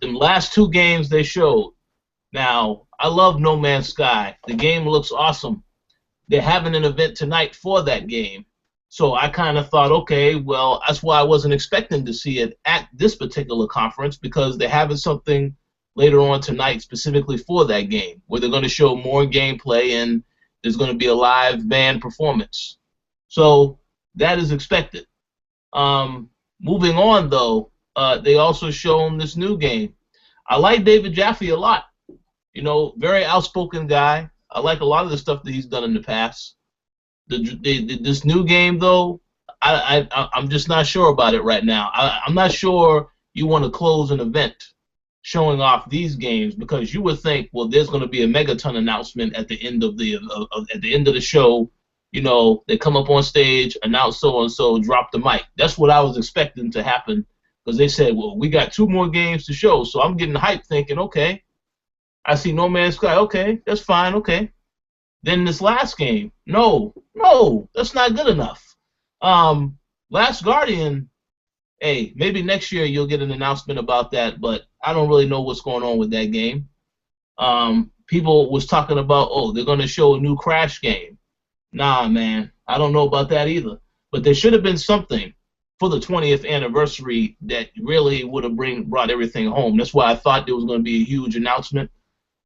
The last two games they showed. Now, I love No Man's Sky. The game looks awesome. They're having an event tonight for that game. So I kind of thought, okay, well, that's why I wasn't expecting to see it at this particular conference, because they're having something later on tonight specifically for that game, where they're going to show more gameplay and there's going to be a live band performance. So that is expected. Moving on, though, they also shown this new game. I like David Jaffe a lot. You know, very outspoken guy. I like a lot of the stuff that he's done in the past. This new game, though, I'm just not sure about it right now. I'm not sure you want to close an event showing off these games, because you would think, well, there's going to be a Megaton announcement at the end of the show. You know, they come up on stage, announce so and so, drop the mic. That's what I was expecting to happen, because they said, well, we got 2 more games to show. So I'm getting hyped, thinking, okay, I see No Man's Sky. Okay, that's fine. Okay. Then this last game, no, that's not good enough. Last Guardian, hey, maybe next year you'll get an announcement about that, but I don't really know what's going on with that game. People was talking about, oh, they're going to show a new Crash game. Nah, man, I don't know about that either. But there should have been something for the 20th anniversary that really would have brought everything home. That's why I thought there was going to be a huge announcement,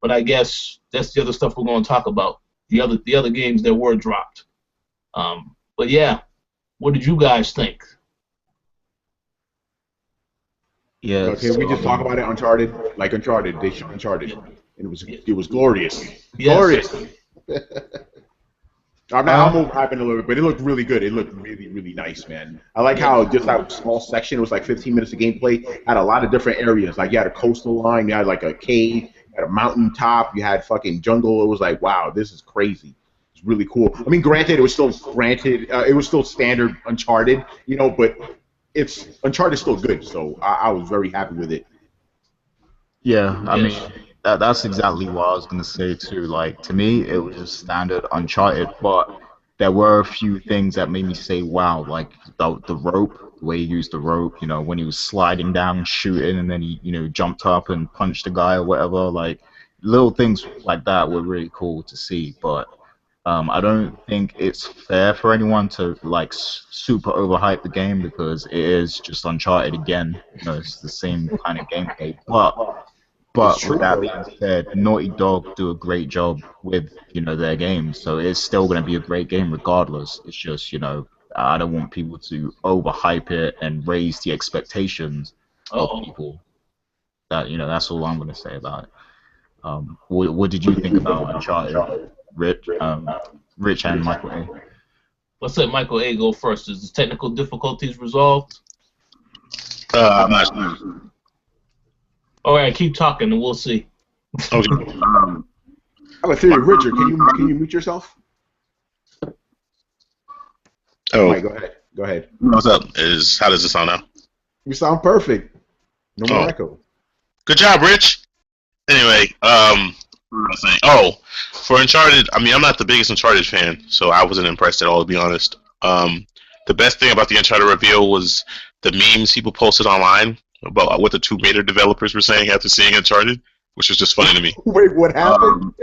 but I guess that's the other stuff we're going to talk about. The other games that were dropped. But yeah, what did you guys think? Yeah. Okay, we just talk about it. Uncharted, like Uncharted. They showed Uncharted, and it was glorious. Yes. Glorious. I'm overhyping a little bit, but it looked really good. It looked really, really nice, man. I like how just that small section, it was like 15 minutes of gameplay, had a lot of different areas. Like you had a coastal line, you had like a cave, you had a mountain top, you had fucking jungle. It was like, wow, this is crazy. It's really cool. I mean, granted, it was still standard Uncharted, you know, but Uncharted is still good. So I was very happy with it. Yeah, I mean, that's exactly what I was going to say too. Like, to me, it was just standard Uncharted, but there were a few things that made me say, wow, like the rope the way he used the rope, you know, when he was sliding down, shooting, and then he, you know, jumped up and punched the guy or whatever. Like little things like that were really cool to see. But I don't think it's fair for anyone to like super overhype the game because it is just Uncharted again. You know, it's the same kind of gameplay. It's But true, with that though. being said, Naughty Dog do a great job with, you know, their games, so it's still going to be a great game regardless. It's just, you know, I don't want people to overhype it and raise the expectations of Uh-oh. people. That, you know, that's all I'm going to say about it. What did you think about Uncharted, Rich and Michael A? Let's let Michael A go first. Is the technical difficulties resolved? I'm not sure. All right, keep talking and we'll see. Okay. I have a theory, Richard. Can you mute yourself? Oh, Mike, go ahead. Go ahead. what's up? How does it sound now? You sound perfect. No more Oh. echo. Good job, Rich. Anyway, what was I saying? Oh, for Uncharted, I mean, I'm not the biggest Uncharted fan, so I wasn't impressed at all, to be honest. The best thing about the Uncharted reveal was the memes people posted online about what the Tomb Raider developers were saying after seeing Uncharted, which was just funny to me. Wait, what happened?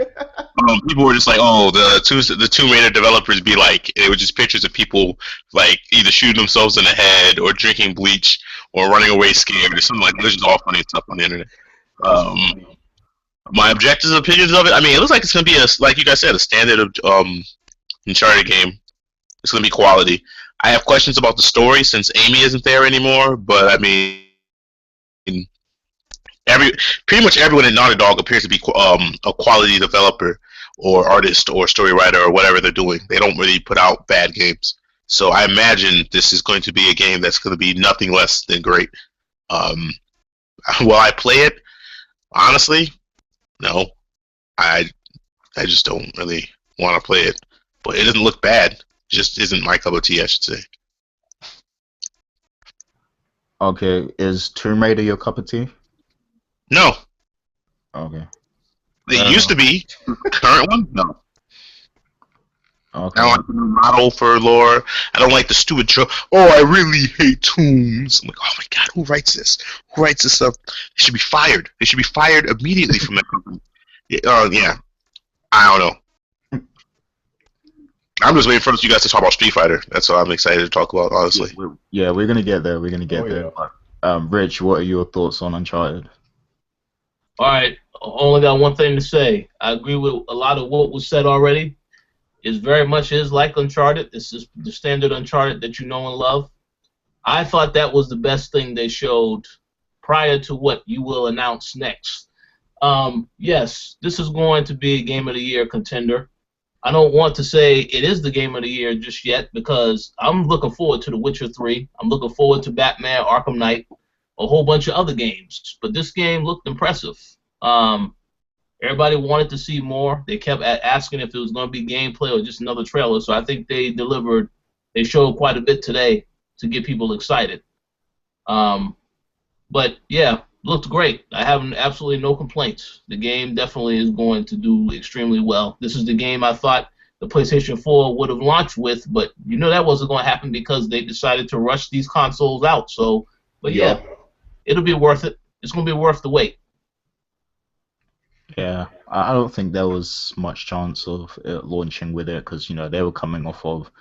People were just like, "Oh, the Tomb Raider developers be like," it was just pictures of people like either shooting themselves in the head or drinking bleach or running away scared or something like that. It was just all funny stuff on the internet. My objectives and opinions of it, I mean, it looks like it's gonna be like you guys said, a standard of Uncharted game. It's gonna be quality. I have questions about the story since Amy isn't there anymore, but I mean, pretty much everyone in Naughty Dog appears to be a quality developer or artist or story writer or whatever they're doing. They don't really put out bad games. So I imagine this is going to be a game that's going to be nothing less than great. Will I play it? Honestly, no. I just don't really want to play it. But it doesn't look bad. It just isn't my cup of tea, I should say. Okay, is Tomb Raider your cup of tea? No. Okay. It used to be. Current one? No. Okay. I don't like the new model for lore. I don't like the stupid oh, I really hate tombs. I'm like, oh my god, who writes this? Who writes this stuff? They should be fired. They should be fired immediately from that company. Yeah. I don't know. I'm just waiting for you guys to talk about Street Fighter. That's what I'm excited to talk about, honestly. Yeah, we're gonna get there. We're gonna get there. Yeah. Rich, what are your thoughts on Uncharted? All right, only got one thing to say. I agree with a lot of what was said already. It very much is like Uncharted. This is the standard Uncharted that you know and love. I thought that was the best thing they showed prior to what you will announce next. Yes, this is going to be a Game of the Year contender. I don't want to say it is the Game of the Year just yet because I'm looking forward to The Witcher 3. I'm looking forward to Batman Arkham Knight, a whole bunch of other games. But this game looked impressive. Everybody wanted to see more. They kept asking if it was going to be gameplay or just another trailer. So I think they delivered. They showed quite a bit today to get people excited. But yeah, looked great. I have absolutely no complaints. The game definitely is going to do extremely well. This is the game I thought the PlayStation 4 would have launched with, but you know that wasn't going to happen because they decided to rush these consoles out. So, but yeah, it'll be worth it. It's going to be worth the wait. Yeah, I don't think there was much chance of it launching with it because, you know, they were coming off of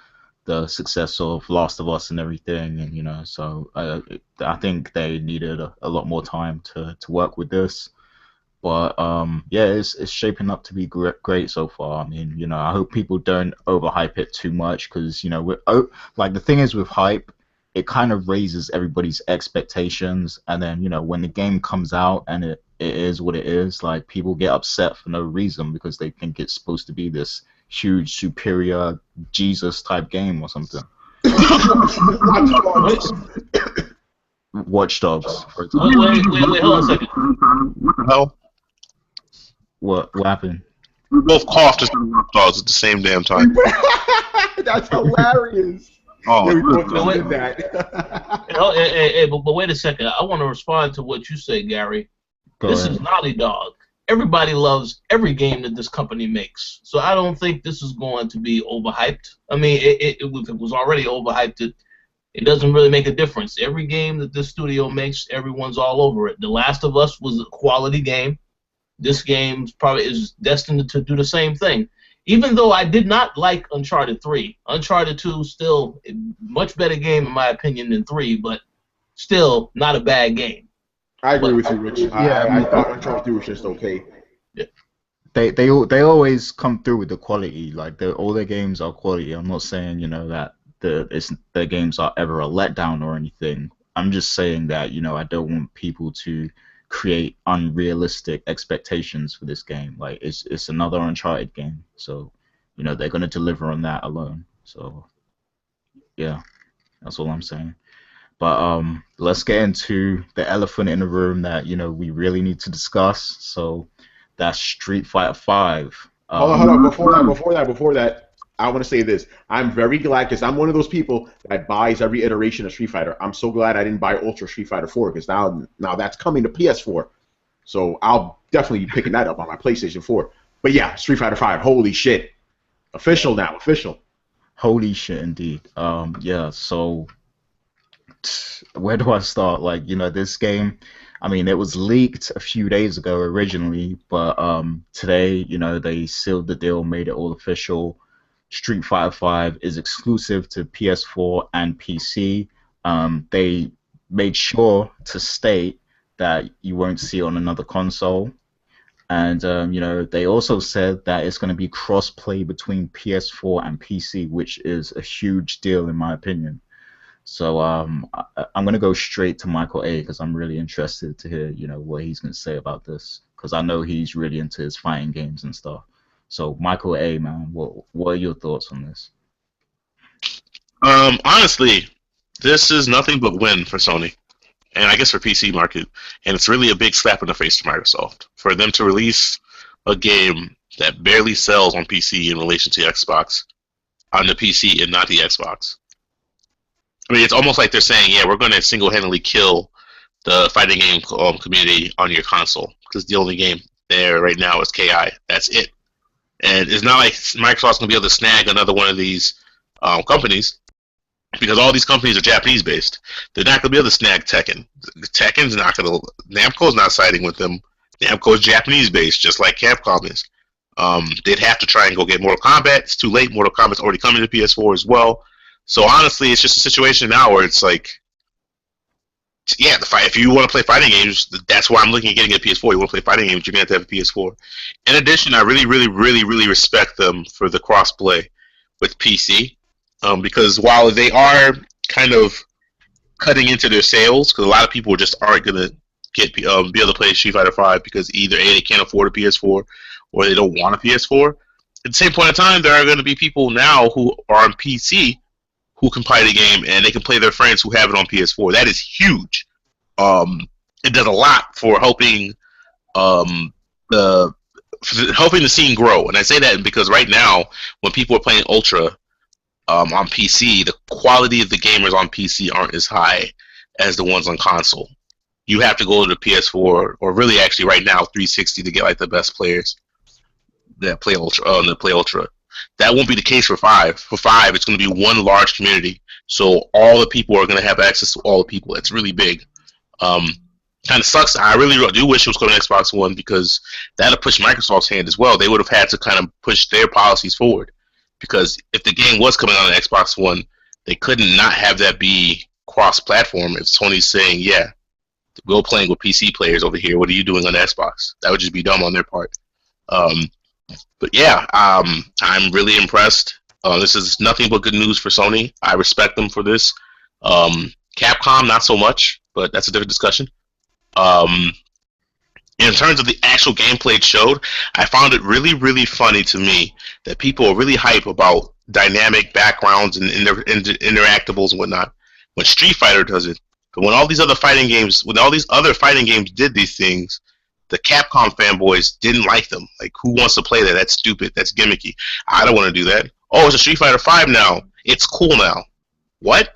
the success of Last of Us and everything, and, you know, so I think they needed a lot more time to work with this. But yeah, it's shaping up to be great so far. I mean, you know, I hope people don't overhype it too much because, you know, like the thing is with hype, it kind of raises everybody's expectations, and then, you know, when the game comes out and it is what it is, like people get upset for no reason because they think it's supposed to be this huge, superior Jesus type game or something. Watch Dogs, for example. Wait, hold on a second. What the hell? What happened? We both coughed as Watch Dogs at the same damn time. That's hilarious. Oh, Yeah, we both no, did that. Hey, but wait a second. I want to respond to what you say, Gary. This is Naughty Dog. Everybody loves every game that this company makes. So I don't think this is going to be overhyped. I mean, if it was already overhyped, it doesn't really make a difference. Every game that this studio makes, everyone's all over it. The Last of Us was a quality game. This game probably is destined to do the same thing. Even though I did not like Uncharted 3. Uncharted 2 still a much better game in my opinion than 3, but still not a bad game. I agree with you, Rich. I thought Uncharted 3 was just okay. Yeah. They always come through with the quality. Like all their games are quality. I'm not saying that their games are ever a letdown or anything. I'm just saying that I don't want people to create unrealistic expectations for this game. Like it's another Uncharted game, so they're gonna deliver on that alone. So yeah, that's all I'm saying. But let's get into the elephant in the room that we really need to discuss. So that's Street Fighter 5. Hold on. Before that, I want to say this. I'm very glad because I'm one of those people that buys every iteration of Street Fighter. I'm so glad I didn't buy Ultra Street Fighter 4 because now that's coming to PS4. So I'll definitely be picking that up on my PlayStation 4. But yeah, Street Fighter 5. Holy shit. Official now. Official. Holy shit, indeed. Yeah, so where do I start? Like, this game, I mean, it was leaked a few days ago originally, but today, they sealed the deal, made it all official. Street Fighter 5 is exclusive to PS4 and PC. They made sure to state that you won't see it on another console. And, they also said that it's going to be cross-play between PS4 and PC, which is a huge deal in my opinion. So I'm going to go straight to Michael A because I'm really interested to hear, what he's going to say about this because I know he's really into his fighting games and stuff. So Michael A, man, what are your thoughts on this? Honestly, this is nothing but win for Sony, and I guess for PC market, and it's really a big slap in the face to Microsoft for them to release a game that barely sells on PC in relation to Xbox on the PC and not the Xbox. I mean, it's almost like they're saying, yeah, we're going to single-handedly kill the fighting game community on your console because the only game there right now is KI. That's it. And it's not like Microsoft's going to be able to snag another one of these companies because all these companies are Japanese-based. They're not going to be able to snag Tekken. Tekken's not going to... Namco's not siding with them. Namco is Japanese-based, just like Capcom is. They'd have to try and go get Mortal Kombat. It's too late. Mortal Kombat's already coming to PS4 as well. So honestly, it's just a situation now where it's like, yeah, if you want to play fighting games, that's why I'm looking at getting a PS4. You want to play fighting games, you're going to have a PS4. In addition, I really respect them for the cross-play with PC, because while they are kind of cutting into their sales, because a lot of people just aren't going to be able to play Street Fighter 5 because either A, they can't afford a PS4, or they don't want a PS4. At the same point in time, there are going to be people now who are on PC who can play the game and they can play their friends who have it on PS4. That is huge. It does a lot for helping the scene grow. And I say that because right now, when people are playing Ultra on PC, the quality of the gamers on PC aren't as high as the ones on console. You have to go to the PS4, or really actually right now 360 to get like the best players that play Ultra. That won't be the case for 5. For 5, it's going to be one large community, so all the people are going to have access to all the people. It's really big. Kind of sucks. I really do wish it was going to Xbox One because that would push Microsoft's hand as well. They would have had to kind of push their policies forward because if the game was coming on Xbox One, they couldn't not have that be cross-platform. If Sony's saying, yeah, we're playing with PC players over here, what are you doing on Xbox? That would just be dumb on their part. But yeah, I'm really impressed. This is nothing but good news for Sony. I respect them for this. Capcom, not so much, but that's a different discussion. In terms of the actual gameplay it showed, I found it really funny to me that people are really hype about dynamic backgrounds and interactables and whatnot when Street Fighter does it. But when all these other fighting games did these things, the Capcom fanboys didn't like them. Like, who wants to play that? That's stupid. That's gimmicky. I don't want to do that. Oh, it's a Street Fighter 5 now. It's cool now. What?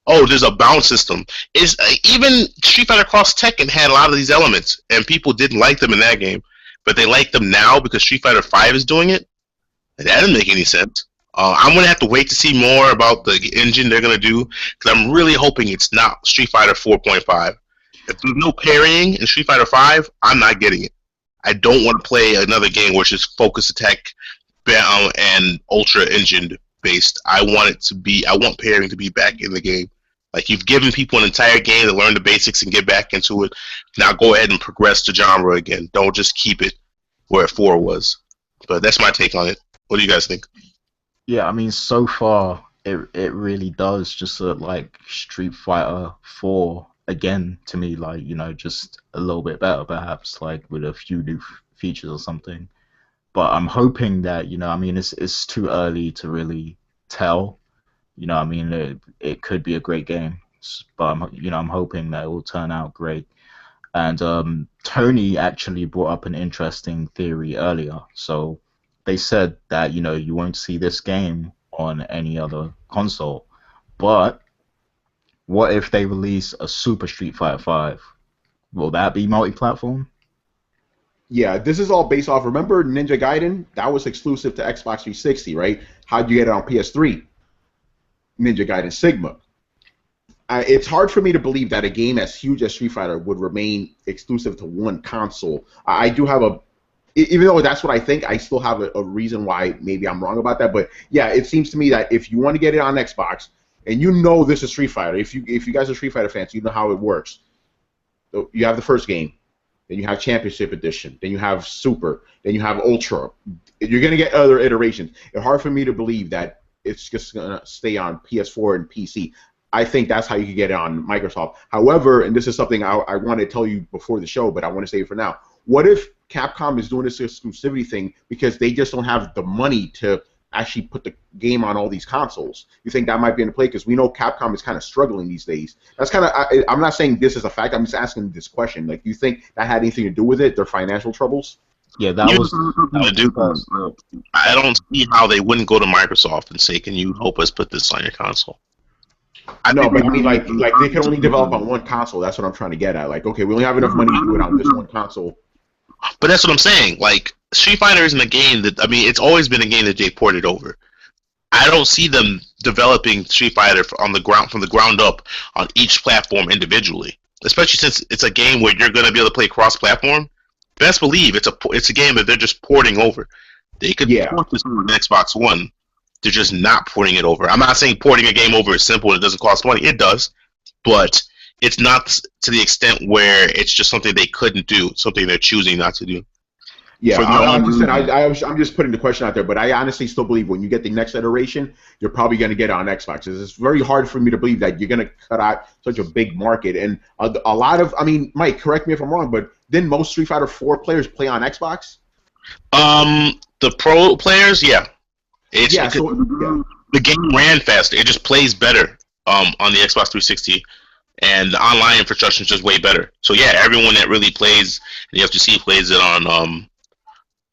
Oh, there's a bounce system. Even Street Fighter Cross Tekken had a lot of these elements, and people didn't like them in that game, but they like them now because Street Fighter 5 is doing it? That doesn't make any sense. I'm gonna have to wait to see more about the engine they're gonna do because I'm really hoping it's not Street Fighter 4.5. If there's no parrying in Street Fighter 5, I'm not getting it. I don't want to play another game where it's just focus attack and ultra engine based. I want it to be. I want parrying to be back in the game. Like you've given people an entire game to learn the basics and get back into it. Now go ahead and progress the genre again. Don't just keep it where 4 was. But that's my take on it. What do you guys think? Yeah, I mean, so far it really does just look like Street Fighter 4 again to me, like, you know, just a little bit better perhaps, like with a few new features or something. But I'm hoping that, you know, I mean, it's too early to really tell. You know, I mean, it could be a great game, but I'm hoping that it will turn out great. And Tony actually brought up an interesting theory earlier. So they said that, you know, you won't see this game on any other console. But what if they release a Super Street Fighter 5? Will that be multi-platform? Yeah, this is all based off. Remember Ninja Gaiden? That was exclusive to Xbox 360, right? How'd you get it on PS3? Ninja Gaiden Sigma. It's hard for me to believe that a game as huge as Street Fighter would remain exclusive to one console. I do have even though that's what I think, I still have a reason why maybe I'm wrong about that. But yeah, it seems to me that if you want to get it on Xbox, and you know this is Street Fighter, if you guys are Street Fighter fans, you know how it works. So you have the first game, then you have Championship Edition, then you have Super, then you have Ultra. You're gonna get other iterations. It's hard for me to believe that it's just gonna stay on PS4 and PC. I think that's how you can get it on Microsoft. However, and this is something I want to tell you before the show, but I want to say it for now. What if Capcom is doing this exclusivity thing because they just don't have the money to actually put the game on all these consoles? You think that might be in play? Because we know Capcom is kind of struggling these days. That's kind of, I'm not saying this is a fact. I'm just asking this question. Like, do you think that had anything to do with it, their financial troubles? Yeah, that was I don't see how they wouldn't go to Microsoft and say, "Can you help us put this on your console?" I know, but I mean, like they can only develop on one console. That's what I'm trying to get at. Like, okay, we only have enough money to do it on this one console. But that's what I'm saying. Like, Street Fighter isn't a game that, I mean, it's always been a game that they ported over. I don't see them developing Street Fighter from the ground up on each platform individually. Especially since it's a game where you're going to be able to play cross-platform. Best believe it's a game that they're just porting over. They could port this on Xbox One. They're just not porting it over. I'm not saying porting a game over is simple and it doesn't cost money. It does, but it's not to the extent where it's just something they couldn't do, something they're choosing not to do. Yeah, I'm just putting the question out there, but I honestly still believe when you get the next iteration, you're probably going to get it on Xbox. It's very hard for me to believe that you're going to cut out such a big market. And a lot of, I mean, Mike, correct me if I'm wrong, but didn't most Street Fighter 4 players play on Xbox? The pro players, yeah. The game ran faster. It just plays better on the Xbox 360, and the online infrastructure is just way better. So yeah, everyone that really plays the FGC plays it on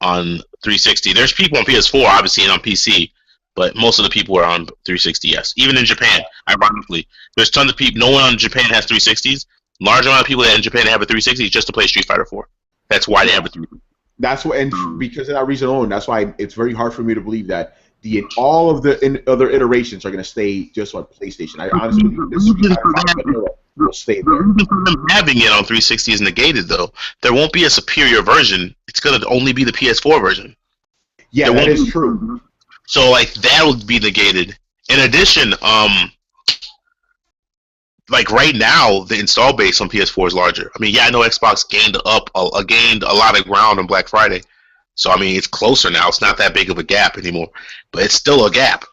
360. There's people on PS4, obviously, and on PC, but most of the people are on 360. Yes, even in Japan, ironically, there's tons of people. No one in Japan has 360s. Large amount of people that in Japan have a 360 just to play Street Fighter 4. That's why they have a 360. That's what, and because of that reason alone, that's why it's very hard for me to believe that all of the other iterations are going to stay just on PlayStation. I honestly believe this will stay there. Them having it on 360 is negated, though. There won't be a superior version. It's going to only be the PS4 version. Yeah, that is true. So, like, that will be negated. In addition, like right now, the install base on PS4 is larger. I mean, yeah, I know Xbox gained a lot of ground on Black Friday. So, I mean, it's closer now. It's not that big of a gap anymore. But it's still a gap.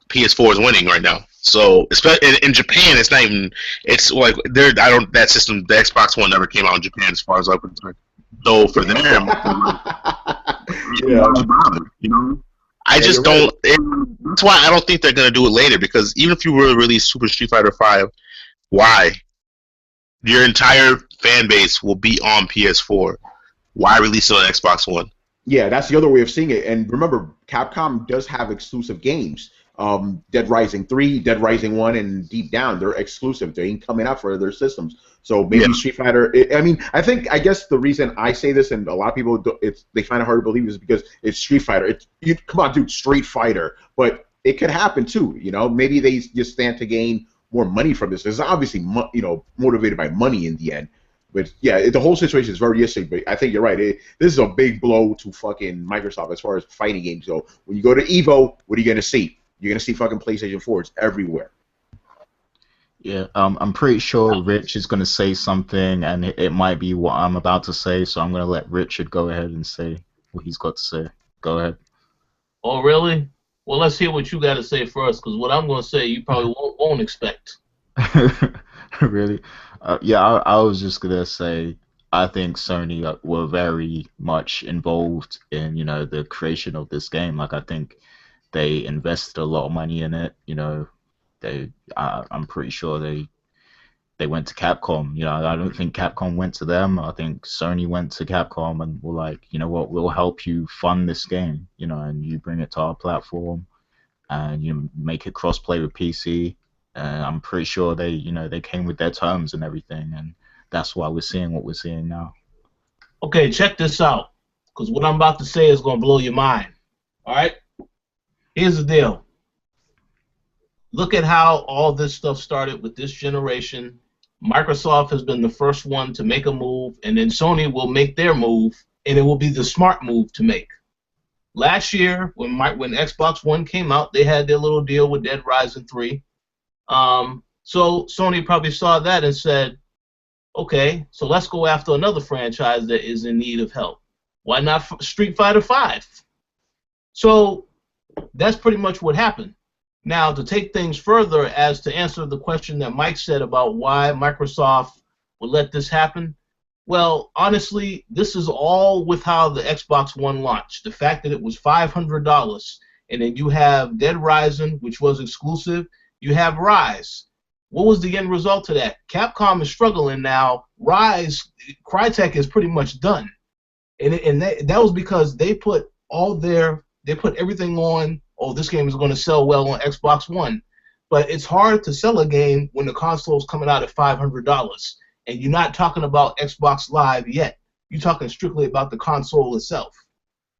PS4 is winning right now. So, especially in Japan, it's not even. It's like that system. The Xbox One never came out in Japan, as far as I'm concerned. So for them, you know, I just don't. That's why I don't think they're gonna do it later. Because even if you were to release Super Street Fighter 5, why? Your entire fan base will be on PS4. Why release it on Xbox One? Yeah, that's the other way of seeing it. And remember, Capcom does have exclusive games. Dead Rising 3, Dead Rising 1, and Deep Down, they're exclusive. They ain't coming out for other systems. So maybe Street Fighter, I guess the reason I say this, and a lot of people, they find it hard to believe, is because it's Street Fighter. Come on, dude, Street Fighter. But it could happen too. You know, maybe they just stand to gain more money from this. It's obviously, motivated by money in the end. But yeah, the whole situation is very interesting. But I think you're right. This is a big blow to fucking Microsoft as far as fighting games go. When you go to Evo, what are you gonna see? You're gonna see fucking PlayStation 4s everywhere. Yeah, I'm pretty sure Rich is gonna say something, and it might be what I'm about to say. So I'm gonna let Richard go ahead and say what he's got to say. Go ahead. Oh, really? Well, let's hear what you got to say first, because what I'm going to say you probably won't expect. Really? Yeah, I was just gonna say I think Sony were very much involved in the creation of this game. Like I think they invested a lot of money in it. I'm pretty sure they went to Capcom. I don't think Capcom went to them. I think Sony went to Capcom and were like, you know what, we'll help you fund this game. And you bring it to our platform, and you make it cross-play with PC. I'm pretty sure they came with their terms and everything, and that's why we're seeing what we're seeing now. Okay, check this out, because what I'm about to say is going to blow your mind. All right? Here's the deal. Look at how all this stuff started with this generation. Microsoft has been the first one to make a move, and then Sony will make their move, and it will be the smart move to make. Last year, when Xbox One came out, they had their little deal with Dead Rising 3. So Sony probably saw that and said, okay, so let's go after another franchise that is in need of help. Why not Street Fighter V? So that's pretty much what happened. Now, to take things further, as to answer the question that Mike said about why Microsoft would let this happen, well, honestly, this is all with how the Xbox One launched. The fact that it was $500, and then you have Dead Rising, which was exclusive. You have Rise. What was the end result of that? Capcom is struggling now. Rise, Crytek is pretty much done, and that was because they put everything on. Oh, this game is going to sell well on Xbox One, but it's hard to sell a game when the console is coming out at $500, and you're not talking about Xbox Live yet. You're talking strictly about the console itself.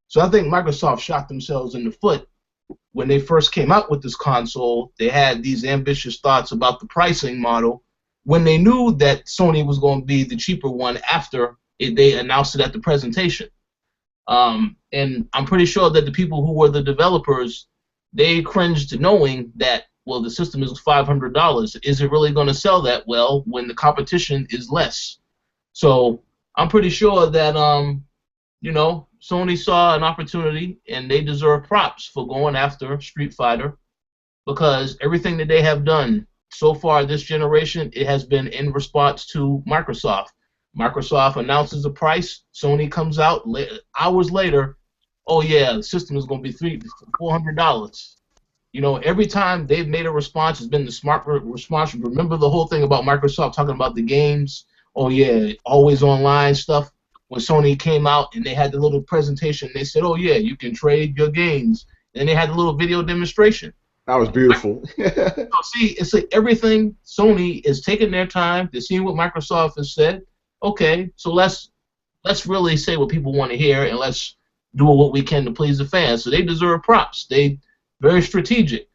So I think Microsoft shot themselves in the foot. When they first came out with this console, they had these ambitious thoughts about the pricing model when they knew that Sony was going to be the cheaper one after they announced it at the presentation. And I'm pretty sure that the people who were the developers, they cringed knowing that, well, the system is $500. Is it really going to sell that well when the competition is less? So I'm pretty sure that, Sony saw an opportunity, and they deserve props for going after Street Fighter, because everything that they have done so far this generation, it has been in response to Microsoft. Microsoft announces a price, Sony comes out hours later, oh yeah, the system is going to be $400. Every time they've made a response, it's been the smart response. Remember the whole thing about Microsoft talking about the games? Oh yeah, always online stuff. When Sony came out and they had the little presentation, they said, oh yeah, you can trade your games. And they had a little video demonstration. That was beautiful. So see, it's like everything Sony is taking their time. They're seeing what Microsoft has said. Okay, so let's really say what people want to hear, and let's do what we can to please the fans. So they deserve props. They very strategic.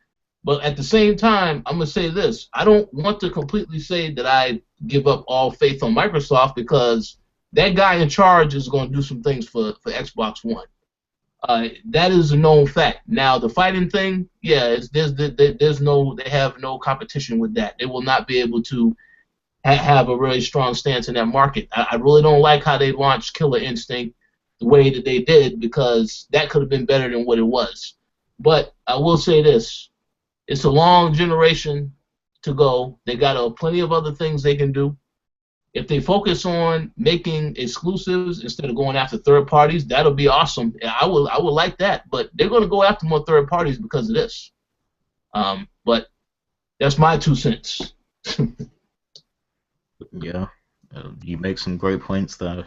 But at the same time, I'm going to say this. I don't want to completely say that I give up all faith on Microsoft, because that guy in charge is going to do some things for Xbox One. That is a known fact. Now, the fighting thing, yeah, they have no competition with that. They will not be able to have a really strong stance in that market. I really don't like how they launched Killer Instinct the way that they did, because that could have been better than what it was. But I will say this. It's a long generation to go. They got plenty of other things they can do. If they focus on making exclusives instead of going after third parties, that'll be awesome. I would like that. But they're going to go after more third parties because of this. But that's my 2 cents. Yeah, you make some great points there.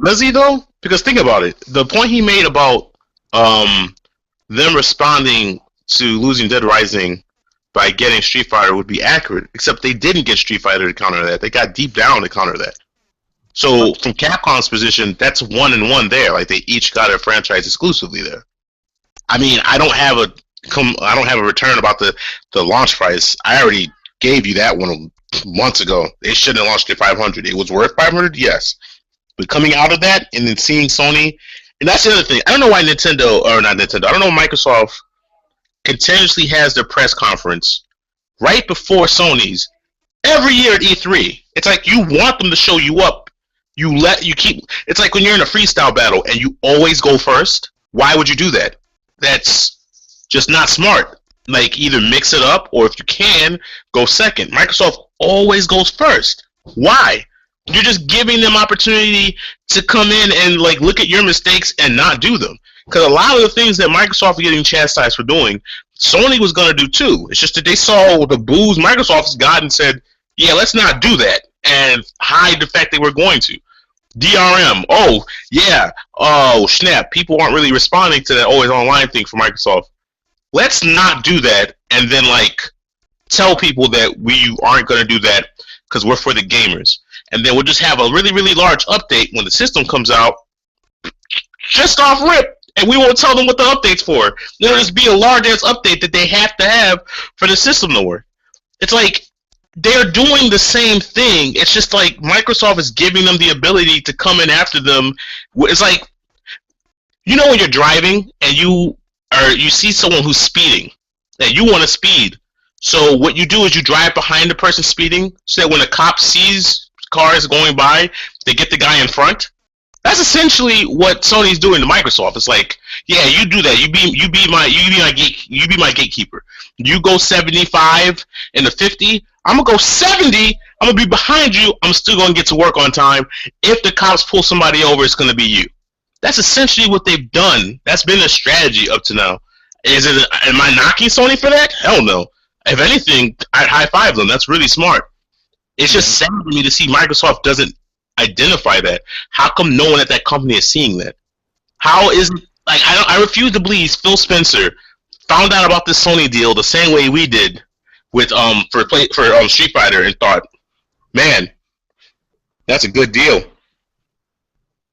Does he though? Because think about it. The point he made about them responding to losing Dead Rising by getting Street Fighter would be accurate, except they didn't get Street Fighter to counter that. They got Deep Down to counter that. So from Capcom's position, that's 1-1 there. Like they each got a franchise exclusively there. I mean, I don't have a return about the launch price. I already gave you that one months ago. They shouldn't have launched at 500. It was worth 500, yes. But coming out of that and then seeing Sony, and that's the other thing. I don't know why Nintendo, or not Nintendo, I don't know why Microsoft continuously has their press conference right before Sony's every year at E3. It's like you want them to show you up. It's like when you're in a freestyle battle and you always go first. Why would you do that? That's just not smart. Like, either mix it up, or if you can, go second. Microsoft always goes first. Why? You're just giving them opportunity to come in and like look at your mistakes and not do them. Because a lot of the things that Microsoft is getting chastised for doing, Sony was going to do too. It's just that they saw the booze Microsoft's got and said, yeah, let's not do that, and hide the fact they were going to. DRM, oh, yeah, oh, snap, people aren't really responding to that always online thing for Microsoft. Let's not do that, and then, like, tell people that we aren't going to do that because we're for the gamers. And then we'll just have a really, really large update when the system comes out, just off rip, and we won't tell them what the update's for. There'll just be a large-ass update that they have to have for the system to work. It's like, they're doing the same thing. It's just like Microsoft is giving them the ability to come in after them. It's like, you know, when you're driving and you see someone who's speeding and you want to speed. So what you do is you drive behind the person speeding so that when a cop sees cars going by, they get the guy in front. That's essentially what Sony's doing to Microsoft. It's like, yeah, you do that. You be my gatekeeper. You go 75 in the 50. I'm gonna go 70. I'm gonna be behind you. I'm still gonna get to work on time. If the cops pull somebody over, it's gonna be you. That's essentially what they've done. That's been their strategy up to now. Am I knocking Sony for that? Hell no. If anything, I'd high five them. That's really smart. It's just sad to me to see Microsoft doesn't identify that. How come no one at that company is seeing that? How is it, like, I refuse to believe Phil Spencer found out about this Sony deal the same way we did with for Street Fighter and thought, man, that's a good deal.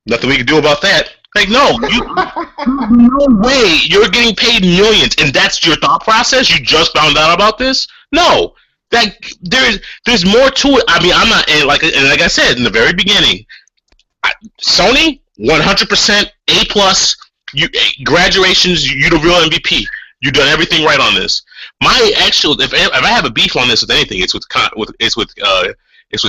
Nothing we can do about that. Like, no, no way. You're getting paid millions, and that's your thought process. You just found out about this. No, that there's more to it. I mean, I'm not, and like I said in the very beginning, Sony 100% A+. Graduations. You're the real MVP. You've done everything right on this. My actual, if I have a beef on this with anything, it's with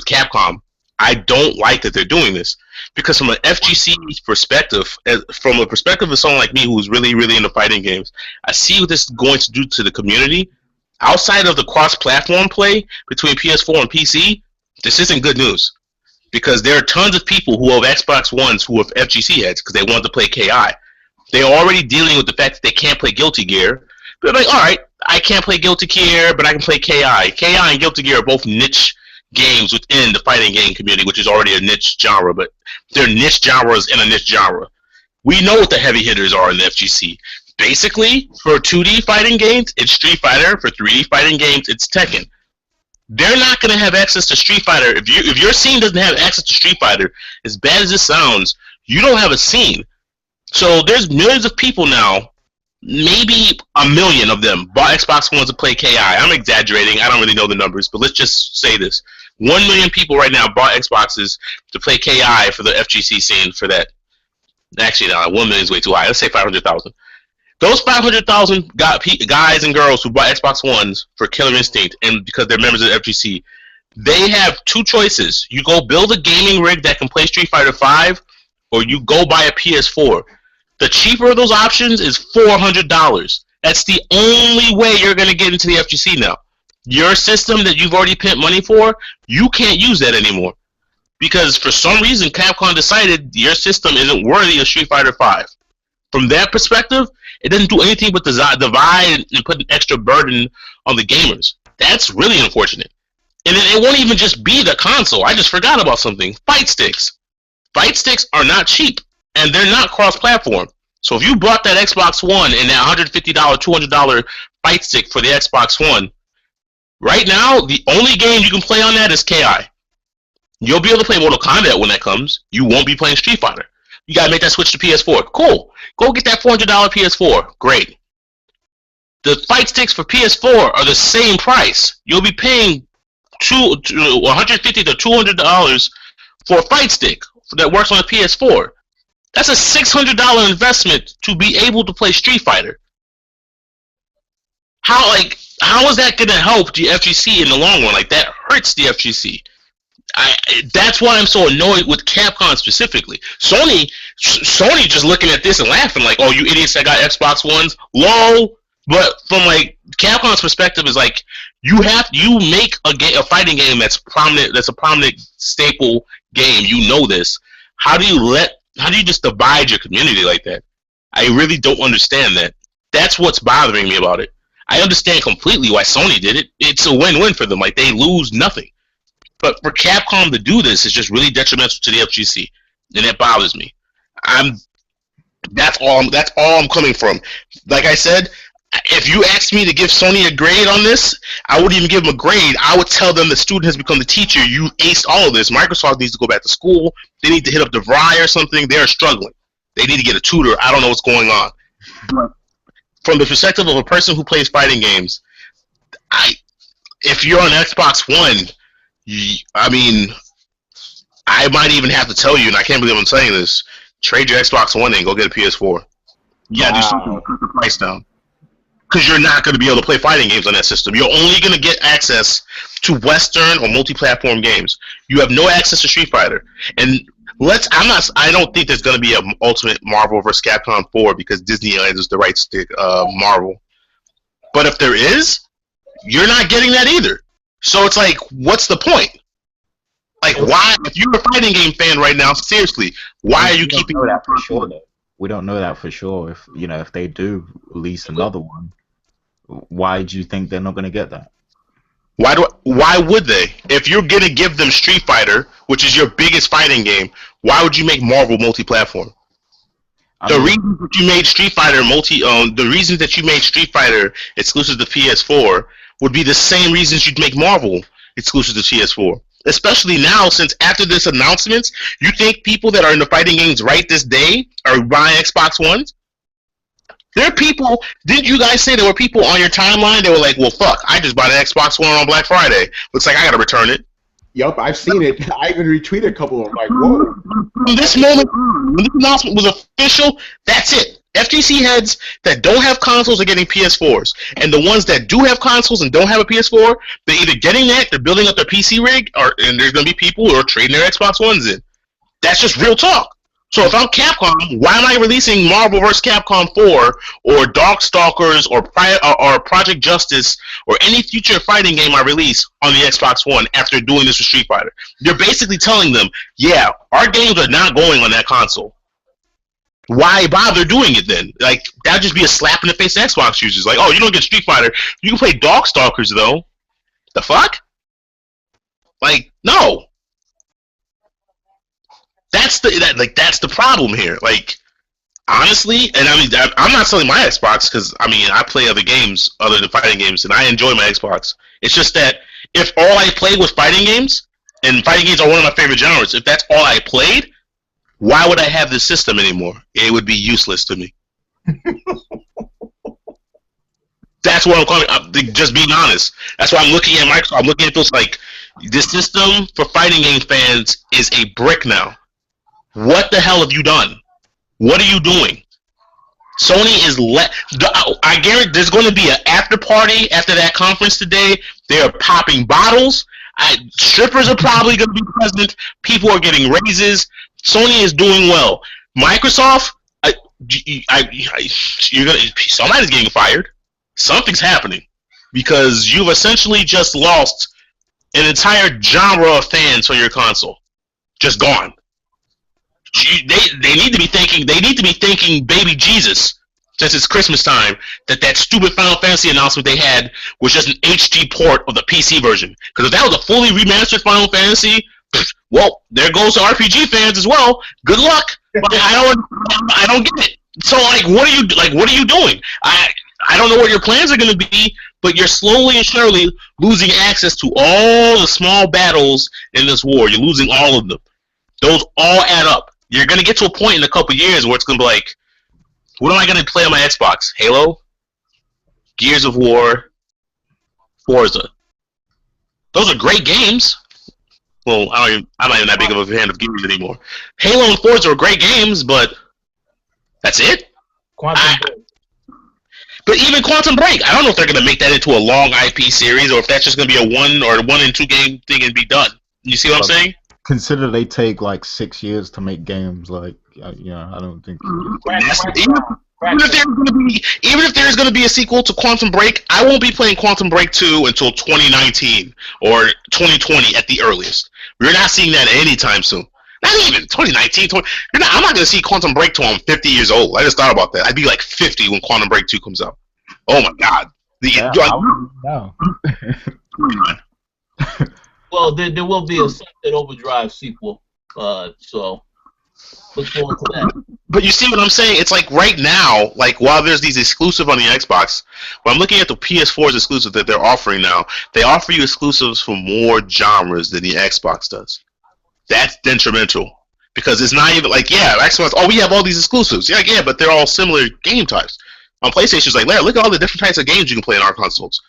Capcom. I don't like that they're doing this because from an FGC perspective, from a perspective of someone like me who's really, really into fighting games, I see what this is going to do to the community. Outside of the cross-platform play between PS4 and PC, this isn't good news because there are tons of people who have Xbox Ones who have FGC heads because they want to play KI. They're already dealing with the fact that they can't play Guilty Gear. But they're like, all right, I can't play Guilty Gear, but I can play KI. KI and Guilty Gear are both niche games within the fighting game community, which is already a niche genre, but they're niche genres in a niche genre. We know what the heavy hitters are in the FGC. Basically, for 2D fighting games, it's Street Fighter. For 3D fighting games, it's Tekken. They're not going to have access to Street Fighter. If your scene doesn't have access to Street Fighter, as bad as this sounds, you don't have a scene. So there's millions of people now, maybe 1 million of them, bought Xbox Ones to play KI. I'm exaggerating. I don't really know the numbers, but let's just say this. 1 million people right now bought Xboxes to play KI for the FGC scene for that. Actually, no, 1 million is way too high. Let's say 500,000. Those 500,000 guys and girls who bought Xbox Ones for Killer Instinct and because they're members of the FGC, they have two choices. You go build a gaming rig that can play Street Fighter V, or you go buy a PS4. The cheaper of those options is $400. That's the only way you're going to get into the FGC now. Your system that you've already spent money for, you can't use that anymore. Because for some reason, Capcom decided your system isn't worthy of Street Fighter V. From that perspective, it doesn't do anything but divide and put an extra burden on the gamers. That's really unfortunate. And it won't even just be the console. I just forgot about something. Fight sticks. Fight sticks are not cheap, and they're not cross-platform. So if you bought that Xbox One and that $150, $200 fight stick for the Xbox One, right now, the only game you can play on that is KI. You'll be able to play Mortal Kombat when that comes. You won't be playing Street Fighter. You gotta make that switch to PS4. Cool. Go get that $400 PS4. Great. the fight sticks for PS4 are the same price. You'll be paying $150 to $200 for a fight stick that works on a PS4. That's a $600 investment to be able to play Street Fighter. How is that going to help the FGC in the long run? Like, that hurts the FGC. That's why I'm so annoyed with Capcom specifically. Sony just looking at this and laughing like, "Oh, you idiots that got Xbox Ones, lol." But from like Capcom's perspective, is like you make a fighting game that's prominent, that's a prominent staple game. You know this. How do you just divide your community like that? I really don't understand that. That's what's bothering me about it. I understand completely why Sony did it. It's a win-win for them. Like, they lose nothing. But for Capcom to do this is just really detrimental to the FGC, and it bothers me. That's all I'm coming from. Like I said, if you asked me to give Sony a grade on this, I wouldn't even give them a grade. I would tell them the student has become the teacher. You aced all of this. Microsoft needs to go back to school. They need to hit up DeVry or something. They're struggling. They need to get a tutor. I don't know what's going on. But from the perspective of a person who plays fighting games, if you're on Xbox One, I mean, I might even have to tell you, and I can't believe I'm saying this, trade your Xbox One and go get a PS4. Yeah, do something to put the price down. Because you're not going to be able to play fighting games on that system. You're only going to get access to Western or multi-platform games. You have no access to Street Fighter. And I don't think there's going to be an Ultimate Marvel vs. Capcom 4 because Disneyland is the right stick, Marvel. But if there is, you're not getting that either. So it's like, what's the point? Like, why? If you're a fighting game fan right now, seriously, why are you keeping that for sure? Though. We don't know that for sure. If they do release another one, why do you think they're not going to get that? Why would they? If you're going to give them Street Fighter, which is your biggest fighting game, why would you make Marvel multi-platform? The reason that you made Street Fighter exclusive to PS4 would be the same reasons you'd make Marvel exclusive to PS4. Especially now, since after this announcement, you think people that are in the fighting games right this day are buying Xbox Ones? There are people, didn't you guys say there were people on your timeline that were like, well, fuck, I just bought an Xbox One on Black Friday. Looks like I gotta return it. Yup, I've seen it. I even retweeted a couple of them, like, whoa. From this moment, when this announcement was official, that's it. FGC heads that don't have consoles are getting PS4s. And the ones that do have consoles and don't have a PS4, they're either getting that, they're building up their PC rig, and there's going to be people who are trading their Xbox Ones in. That's just real talk. So if I'm Capcom, why am I releasing Marvel vs. Capcom 4 or Darkstalkers or Project Justice or any future fighting game I release on the Xbox One after doing this with Street Fighter? You're basically telling them, yeah, our games are not going on that console. Why bother doing it then? Like, that'd just be a slap in the face to Xbox users. Like, oh, you don't get Street Fighter. You can play Darkstalkers, though. The fuck? Like, no. That's the problem here. Like, honestly, and I mean, I'm not selling my Xbox because, I mean, I play other games other than fighting games, and I enjoy my Xbox. It's just that if all I played was fighting games, and fighting games are one of my favorite genres, if that's all I played, why would I have this system anymore? It would be useless to me. That's what I'm calling. Just being honest. That's why I'm looking at Microsoft. I'm looking at those like this system for fighting game fans is a brick now. What the hell have you done? What are you doing? Sony is I guarantee there's going to be an after party after that conference today. They're popping bottles. Strippers are probably going to be present. People are getting raises. Sony is doing well. Microsoft, somebody's getting fired. Something's happening because you've essentially just lost an entire genre of fans for your console. Just gone. They need to be thinking. They need to be thinking, baby Jesus, since it's Christmas time, that stupid Final Fantasy announcement they had was just an HD port of the PC version. Because if that was a fully remastered Final Fantasy, well, there goes the RPG fans as well. Good luck. But I don't get it. So what are you doing? I don't know what your plans are going to be, but you're slowly and surely losing access to all the small battles in this war. You're losing all of them. Those all add up. You're going to get to a point in a couple years where it's going to be like, what am I going to play on my Xbox? Halo? Gears of War, Forza. Those are great games. Well, I'm not even that big of a fan of games anymore. Halo and Forza are great games, but that's it. But even Quantum Break, I don't know if they're going to make that into a long IP series or if that's just going to be a 1 and 2 game thing and be done. You see what I'm saying? Consider they take like 6 years to make games. Like, I don't think. Even if there's going to be a sequel to Quantum Break, I won't be playing Quantum Break 2 until 2019 or 2020 at the earliest. We're not seeing that anytime soon. Not even 2019. I'm not going to see Quantum Break till I'm 50 years old. I just thought about that. I'd be like 50 when Quantum Break 2 comes out. Oh my God. Well, there will be a Sunset Overdrive sequel, so look forward to that. But you see what I'm saying? It's like right now, like while there's these exclusive on the Xbox, when I'm looking at the PS4's exclusive that they're offering now, they offer you exclusives for more genres than the Xbox does. That's detrimental because it's not even like Xbox. Oh, we have all these exclusives. Yeah, but they're all similar game types. On PlayStation, it's like, look at all the different types of games you can play in our consoles.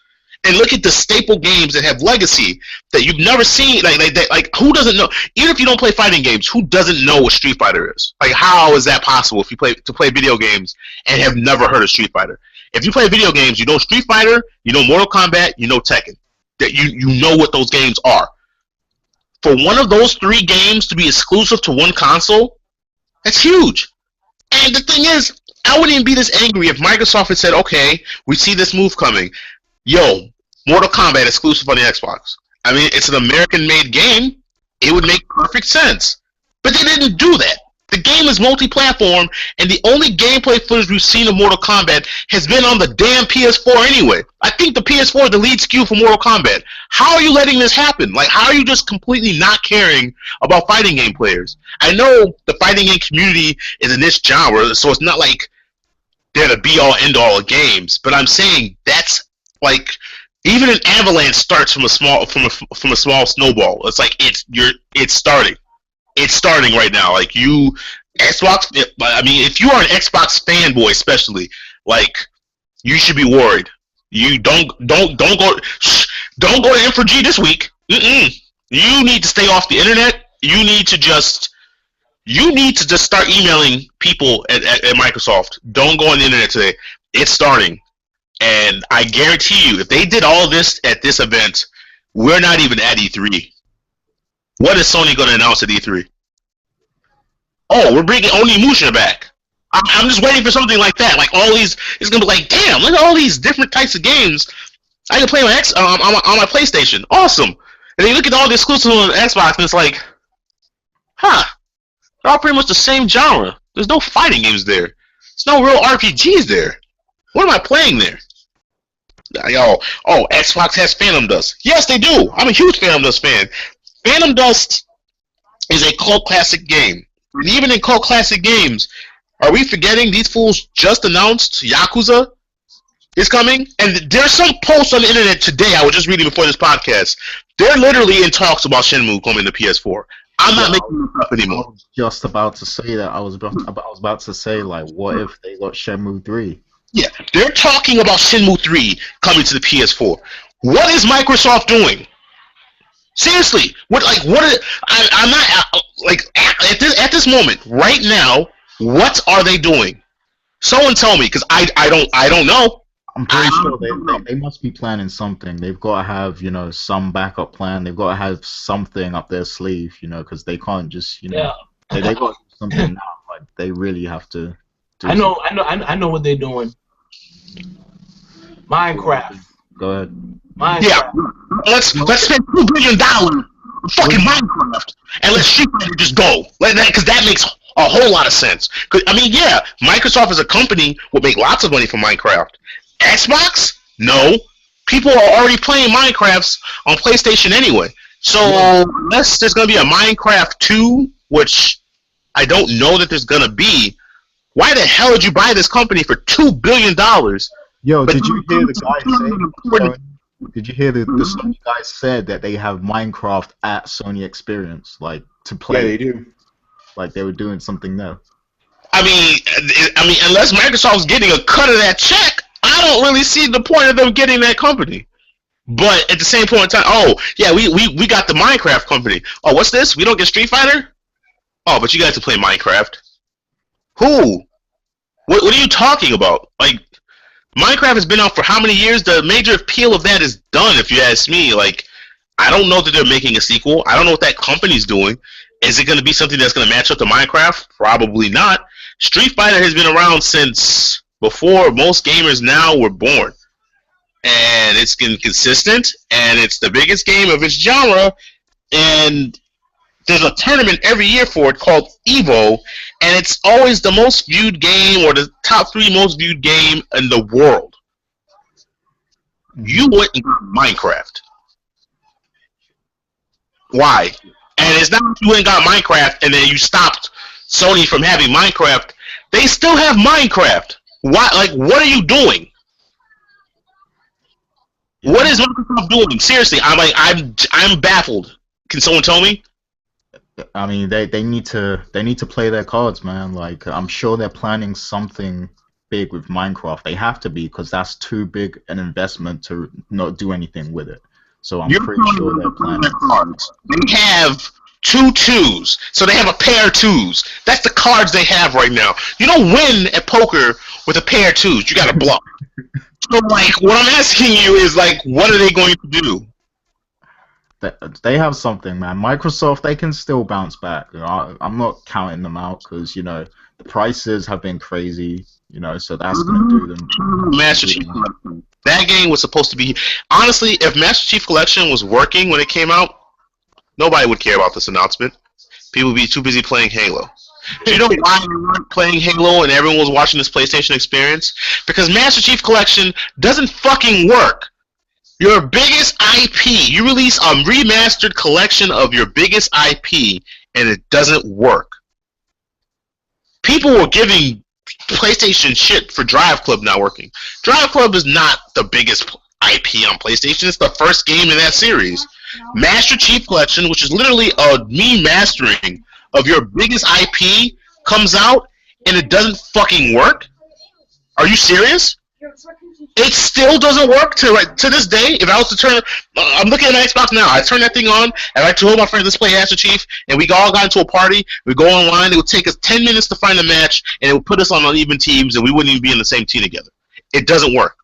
And look at the staple games that have legacy that you've never seen. Like who doesn't know? Even if you don't play fighting games, who doesn't know what Street Fighter is? Like, how is that possible if you play video games and have never heard of Street Fighter? If you play video games, you know Street Fighter, you know Mortal Kombat, you know Tekken. That you know what those games are. For one of those 3 games to be exclusive to one console, that's huge. And the thing is, I wouldn't even be this angry if Microsoft had said, okay, we see this move coming. Yo, Mortal Kombat exclusive on the Xbox. I mean, it's an American-made game. It would make perfect sense. But they didn't do that. The game is multi-platform, and the only gameplay footage we've seen of Mortal Kombat has been on the damn PS4 anyway. I think the PS4 is the lead SKU for Mortal Kombat. How are you letting this happen? Like, how are you just completely not caring about fighting game players? I know the fighting game community is a niche genre, so it's not like they're the be-all, end-all of games. But I'm saying that's like, even an avalanche starts from a small snowball. It's like it's starting. It's starting right now. Like Xbox. I mean, if you are an Xbox fanboy, especially, like, you should be worried. You don't go to M4G this week. You need to stay off the internet. You need to just start emailing people at Microsoft. Don't go on the internet today. It's starting, and I guarantee you, if they did all this at this event, we're not even at E3. What is Sony going to announce at E3? Oh, we're bringing Onimusha back. I'm just waiting for something like that. Like all these, it's going to be like, damn, look at all these different types of games I can play on my PlayStation. Awesome. And then you look at all the exclusives on Xbox, and it's like, they're all pretty much the same genre. There's no fighting games there. There's no real RPGs there. What am I playing there? Xbox has Phantom Dust. Yes, they do. I'm a huge Phantom Dust fan. Phantom Dust is a cult classic game. And even in cult classic games, are we forgetting these fools just announced Yakuza is coming? And there's some posts on the internet today I was just reading before this podcast. They're literally in talks about Shenmue coming to PS4. I'm not making this up anymore. I was just about to say that. I was about to say, like, what if they got Shenmue 3? Yeah, they're talking about Shenmue 3 coming to the PS4. What is Microsoft doing? Seriously, I'm not like at this moment right now. What are they doing? Someone tell me, because I don't know. I'm pretty sure they must be planning something. They've got to have some backup plan. They've got to have something up their sleeve, because they can't just they got to do something now. Like they really have to. I know what they're doing. Minecraft. Go ahead. Minecraft. Yeah, let's spend $2 billion on fucking Minecraft and let Street Fighter just go. Because that makes a whole lot of sense. I mean, yeah, Microsoft as a company will make lots of money from Minecraft. Xbox? No. People are already playing Minecraft on PlayStation anyway. So unless there's going to be a Minecraft 2, which I don't know that there's going to be, why the hell did you buy this company for $2 billion? Yo, did you hear the guy say? Did you hear the Sony guys said that they have Minecraft at Sony Experience, like to play? Yeah, they do. Like they were doing something there. I mean, unless Microsoft's getting a cut of that check, I I don't really see the point of them getting that company. But at the same point in time, oh yeah, we got the Minecraft company. Oh, what's this? We don't get Street Fighter? Oh, but you guys to play Minecraft. Who? What are you talking about? Like, Minecraft has been out for how many years? The major appeal of that is done, if you ask me. Like, I don't know that they're making a sequel. I don't know what that company's doing. Is it going to be something that's going to match up to Minecraft? Probably not. Street Fighter has been around since before most gamers now were born. And it's been consistent, and it's the biggest game of its genre, and there's a tournament every year for it called Evo, and it's always the most viewed game or the top 3 most viewed game in the world. You went and got Minecraft. Why? And it's not that you went and got Minecraft and then you stopped Sony from having Minecraft. They still have Minecraft. Why? Like, what are you doing? What is Microsoft doing? Seriously, I'm baffled. Can someone tell me? I mean, they need to play their cards, man. Like, I'm sure they're planning something big with Minecraft. They have to be, because that's too big an investment to not do anything with it. So I'm pretty sure they're planning. Cards. They have 2 twos, so they have a pair of 2s. That's the cards they have right now. You don't win at poker with a pair of 2s. You got to bluff. So, like, what I'm asking you is, like, what are they going to do? They have something, man. Microsoft, they can still bounce back. You know, I'm not counting them out because, you know, the prices have been crazy, you know, so that's going to do them. Master Chief Collection. That game was supposed to be... Honestly, if Master Chief Collection was working when it came out, nobody would care about this announcement. People would be too busy playing Halo. Do you know why we weren't playing Halo and everyone was watching this PlayStation experience? Because Master Chief Collection doesn't fucking work. Your biggest IP, you release a remastered collection of your biggest IP, and it doesn't work. People were giving PlayStation shit for Drive Club not working. Drive Club is not the biggest IP on PlayStation. It's the first game in that series. Master Chief Collection, which is literally a remastering of your biggest IP, comes out, and it doesn't fucking work? Are you serious? It still doesn't work to this day. If I was to turn, I'm looking at my Xbox now. I turn that thing on, and I told my friends, let's play Master Chief, and we all got into a party. We go online. It would take us 10 minutes to find a match, and it would put us on uneven teams, and we wouldn't even be in the same team together. It doesn't work.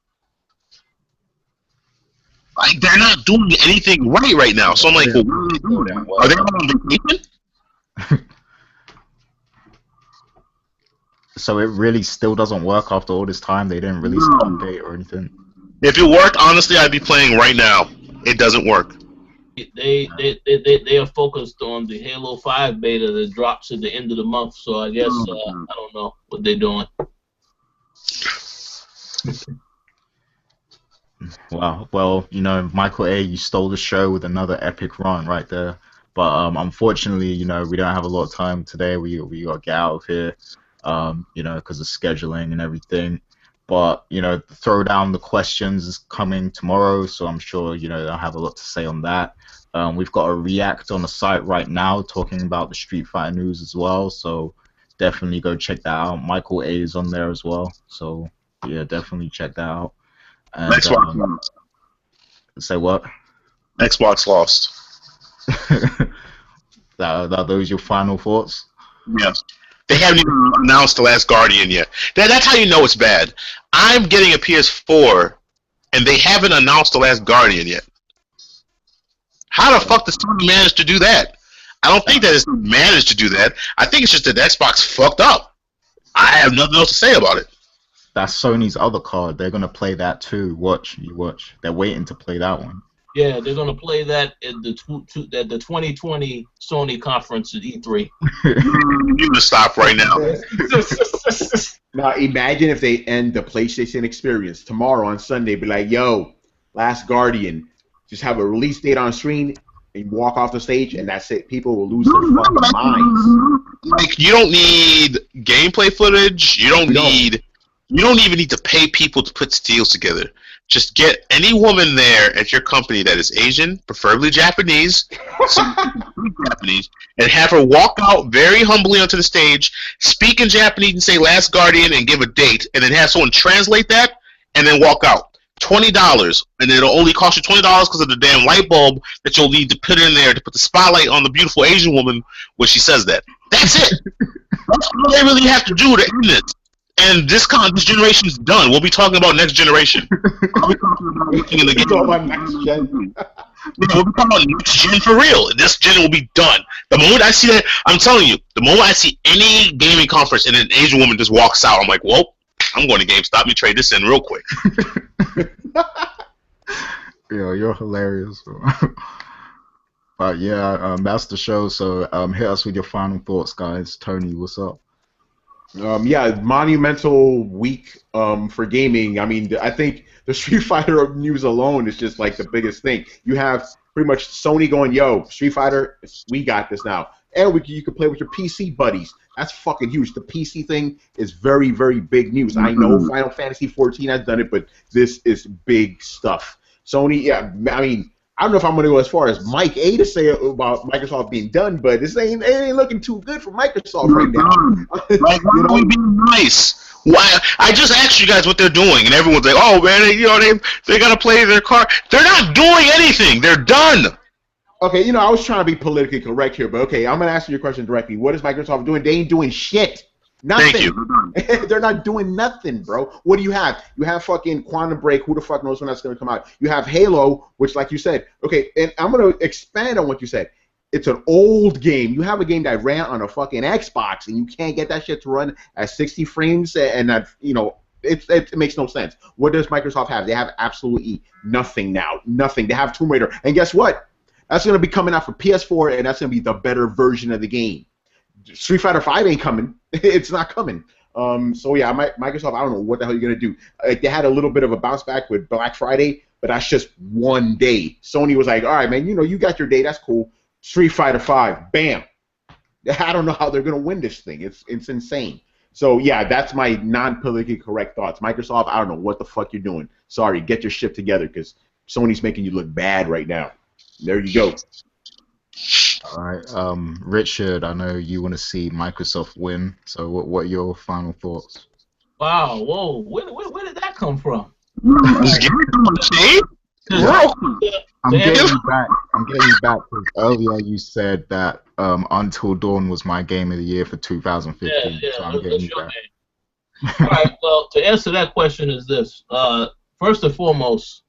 Like, they're not doing anything right now. So I'm like, well, what are they doing? Are they on vacation? So it really still doesn't work after all this time? They didn't release an update or anything? If it worked, honestly, I'd be playing right now. It doesn't work. They are focused on the Halo 5 beta that drops at the end of the month, so I guess I don't know what they're doing. Wow. Well, you know, Michael A., you stole the show with another epic run right there. But unfortunately, you know, we don't have a lot of time today. We got to get out of here. You know, because of scheduling and everything. But, you know, the Throwdown the Questions is coming tomorrow, so I'm sure, you know, they'll have a lot to say on that. We've got a React on the site right now talking about the Street Fighter news as well, so definitely go check that out. Michael A. is on there as well, so yeah, definitely check that out. And, Xbox lost. Say what? Xbox lost. Are those your final thoughts? Yes. They haven't even announced The Last Guardian yet. That's how you know it's bad. I'm getting a PS4, and they haven't announced The Last Guardian yet. How the fuck does Sony manage to do that? I don't think that it's managed to do that. I think it's just that Xbox fucked up. I have nothing else to say about it. That's Sony's other card. They're going to play that too. Watch. They're waiting to play that one. Yeah, they're going to play that at the 2020 Sony conference at E3. You need to stop right now. Now, imagine if they end the PlayStation experience tomorrow on Sunday, be like, yo, Last Guardian, just have a release date on screen and walk off the stage, and that's it. People will lose their fucking minds. Like, you don't need gameplay footage. You don't even need to pay people to put deals together. Just get any woman there at your company that is Asian, preferably Japanese, and have her walk out very humbly onto the stage, speak in Japanese and say Last Guardian and give a date, and then have someone translate that, and then walk out. $20, and it'll only cost you $20 because of the damn light bulb that you'll need to put in there to put the spotlight on the beautiful Asian woman when she says that. That's it. That's all they really have to do to end this. And this generation's done. We'll be talking about next generation. We'll be talking about looking in the game. Talking about next gen. We'll be talking about next gen for real. This gen will be done. The moment I see that, I'm telling you, the moment I see any gaming conference and an Asian woman just walks out, I'm like, well, I'm going to GameStop. Let me trade this in real quick. Yeah, you're hilarious. But yeah, that's the show. So hit us with your final thoughts, guys. Tony, what's up? Yeah, monumental week for gaming. I mean, I think the Street Fighter news alone is just like the biggest thing. You have pretty much Sony going, yo, Street Fighter, we got this now. And you can play with your PC buddies. That's fucking huge. The PC thing is very, very big news. I know Final Fantasy 14 has done it, but this is big stuff. Sony, yeah, I mean, I don't know if I'm going to go as far as Mike A to say about Microsoft being done, but it ain't looking too good for Microsoft right now. Like, you know, be nice. Why? I just asked you guys what they're doing, and everyone's like, "Oh man, they gotta play their card." They're not doing anything. They're done. Okay, I was trying to be politically correct here, but okay, I'm gonna answer your question directly. What is Microsoft doing? They ain't doing shit. Nothing. Thank you. They're not doing nothing, bro. What do you have? You have fucking Quantum Break. Who the fuck knows when that's going to come out? You have Halo, which, like you said, okay, and I'm going to expand on what you said. It's an old game. You have a game that ran on a fucking Xbox, and you can't get that shit to run at 60 frames, and that, it makes no sense. What does Microsoft have? They have absolutely nothing now. Nothing. They have Tomb Raider. And guess what? That's going to be coming out for PS4, and that's going to be the better version of the game. Street Fighter 5 ain't coming. It's not coming. So yeah, Microsoft, I don't know what the hell you're gonna do. They had a little bit of a bounce back with Black Friday, but that's just one day. Sony was like, all right, man, you got your day. That's cool. Street Fighter 5, bam. I don't know how they're gonna win this thing. It's insane. So yeah, that's my non-politically correct thoughts. Microsoft, I don't know what the fuck you're doing. Sorry, get your shit together because Sony's making you look bad right now. There you go. All right, Richard, I know you want to see Microsoft win. So, what are your final thoughts? Wow, whoa, where did that come from? I'm getting you back. Because earlier you said that Until Dawn was my game of the year for 2015. Yeah, so I'm getting you back. All right, well, to answer that question is this. First and foremost,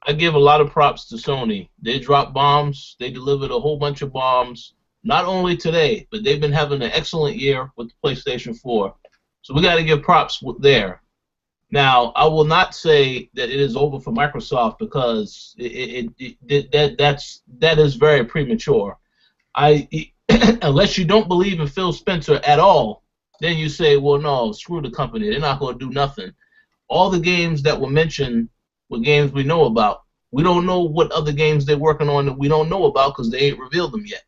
I give a lot of props to Sony. They dropped bombs. They delivered a whole bunch of bombs, not only today, but they've been having an excellent year with the PlayStation 4. So we got to give props there. Now, I will not say that it is over for Microsoft because that is very premature. Unless you don't believe in Phil Spencer at all, then you say, well, no, screw the company. They're not going to do nothing. All the games that were mentioned were games we know about. We don't know what other games they're working on that we don't know about because they ain't revealed them yet.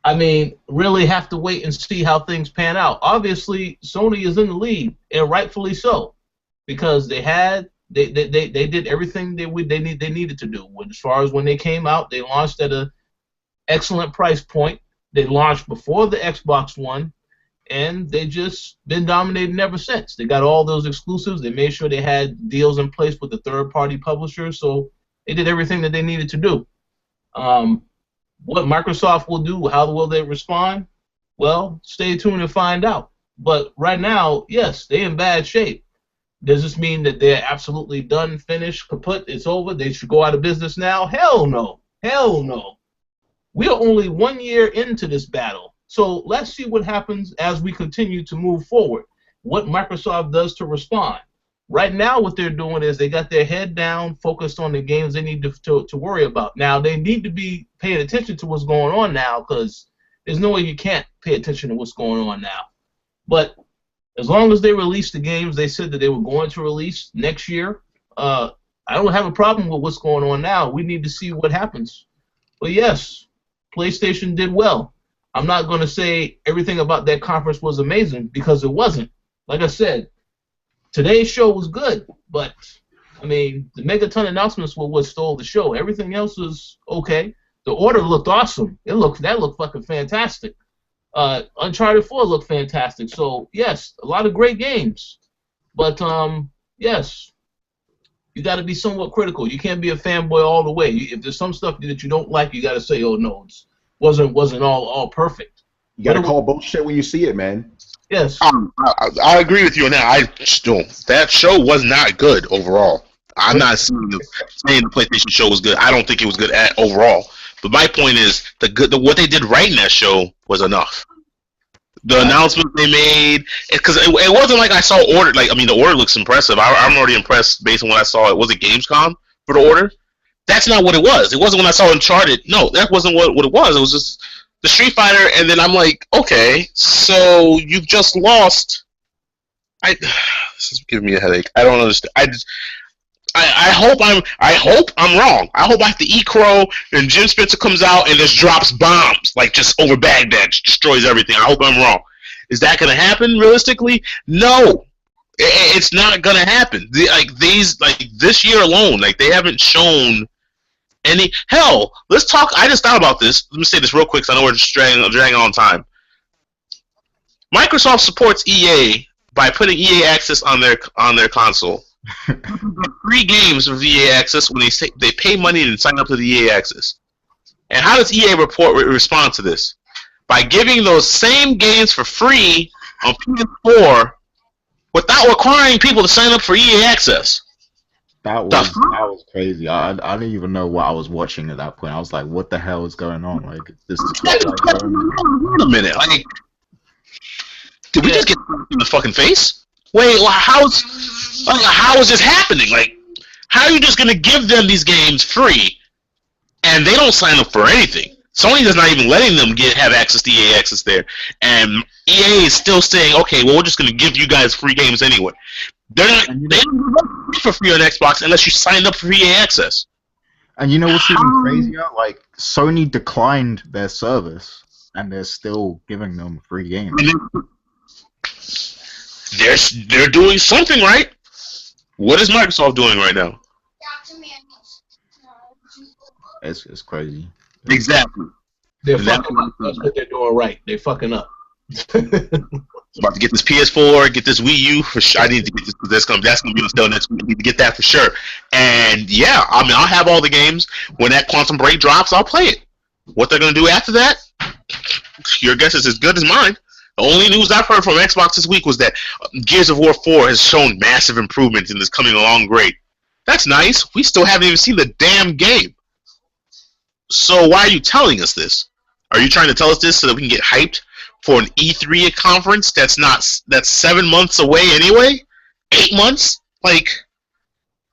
I mean, really have to wait and see how things pan out. Obviously, Sony is in the lead, and rightfully so, because they did everything they needed to do. As far as when they came out, they launched at an excellent price point. They launched before the Xbox One. And they just been dominating ever since. They got all those exclusives. They made sure they had deals in place with the third-party publishers, so they did everything that they needed to do. What Microsoft will do, how will they respond? Well, stay tuned and find out. But right now, yes, they're in bad shape. Does this mean that they're absolutely done, finished, kaput, it's over, they should go out of business now? Hell no. Hell no. We are only 1 year into this battle. So let's see what happens as we continue to move forward, what Microsoft does to respond. Right now what they're doing is they got their head down, focused on the games they need to worry about. Now, they need to be paying attention to what's going on now because there's no way you can't pay attention to what's going on now. But as long as they release the games they said that they were going to release next year, I don't have a problem with what's going on now. We need to see what happens. But yes, PlayStation did well. I'm not going to say everything about that conference was amazing because it wasn't. Like I said, today's show was good, but, I mean, the Megaton announcements were what stole the show. Everything else was okay. The Order looked awesome. That looked fucking fantastic. Uncharted 4 looked fantastic. So, yes, a lot of great games. But Yes. You got to be somewhat critical. You can't be a fanboy all the way. If there's some stuff that you don't like, you got to say, "Oh no, it wasn't all perfect." You got to call bullshit when you see it, man. Yes. I agree with you on that. That show was not good overall. I'm not saying the PlayStation show was good. I don't think it was good overall. But my point is, what they did right in that show was enough. The announcement they made, because it wasn't like I saw order. Like, I mean, the order looks impressive. I'm already impressed based on what I saw. It was a Gamescom for the order. That's not what it was. It wasn't when I saw Uncharted. No, that wasn't what it was. It was just the Street Fighter, and then I'm like, okay, so you've just lost. This is giving me a headache. I don't understand. I hope I'm wrong. I hope after E-Crow and Jim Spencer comes out and just drops bombs, like just over Baghdad, destroys everything. I hope I'm wrong. Is that going to happen realistically? No. It's not going to happen. This year alone, like, they haven't shown any. Hell, let's talk. I just thought about this. Let me say this real quick because I know we're just dragging on time. Microsoft supports EA by putting EA Access on their console. Free games with EA Access when they pay money and sign up to the EA Access. And how does EA respond to this? By giving those same games for free on PS4 without requiring people to sign up for EA Access. That was crazy. I didn't even know what I was watching at that point. I was like, "What the hell is going on?" Like, this is wait a minute. Like, did we just get in the fucking face? Wait, how is this happening? Like, how are you just gonna give them these games free, and they don't sign up for anything? Sony is not even letting them have access to EA Access there, and EA is still saying, "Okay, well, we're just gonna give you guys free games anyway." They don't for free on Xbox unless you signed up for EA Access. And you know what's even crazier? Like, Sony declined their service, and they're still giving them free games. They're doing something right. What is Microsoft doing right now? It's crazy. Exactly. They're fucking up. That's what they're doing right. They're fucking up. About to get this PS4, get this Wii U for sure. I need to get this because that's gonna be on sale next week. I need to get that for sure. And yeah, I mean, I'll have all the games when that Quantum Break drops. I'll play it. What they're gonna do after that, your guess is as good as mine. The only news I've heard from Xbox this week was that Gears of War 4 has shown massive improvements and is coming along great. That's nice. We still haven't even seen the damn game. So why are you telling us this? Are you trying to tell us this so that we can get hyped for an E3 conference that's 7 months away anyway? 8 months? Like,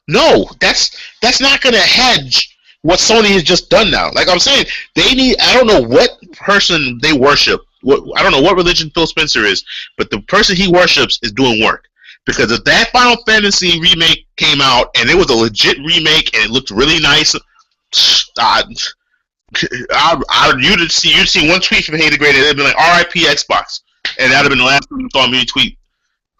no, that's not gonna hedge what Sony has just done now. Like I'm saying, I don't know what person they worship. I don't know what religion Phil Spencer is, but the person he worships is doing work. Because if that Final Fantasy remake came out and it was a legit remake and it looked really nice, you'd see one tweet from Hater Grade and it'd be like R.I.P. Xbox, and that'd have been the last time you saw me tweet.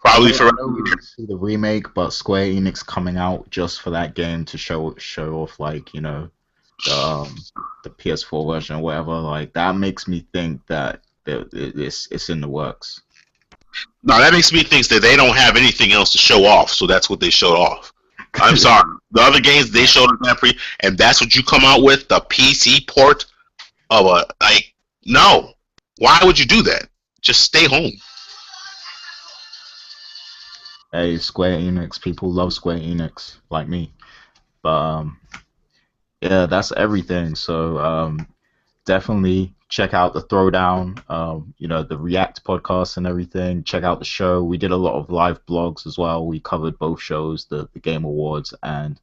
Probably for the remake, but Square Enix coming out just for that game to show off, like, you know, the PS4 version or whatever. Like, that makes me think that it's in the works. No, that makes me think that they don't have anything else to show off, so that's what they showed off. I'm sorry. The other games they showed us that and that's what you come out with, the PC port of no. Why would you do that? Just stay home. Hey, Square Enix, people love Square Enix, like me. But yeah, that's everything. So definitely check out the Throwdown, you know, the React podcast and everything. Check out the show. We did a lot of live blogs as well. We covered both shows, the Game Awards and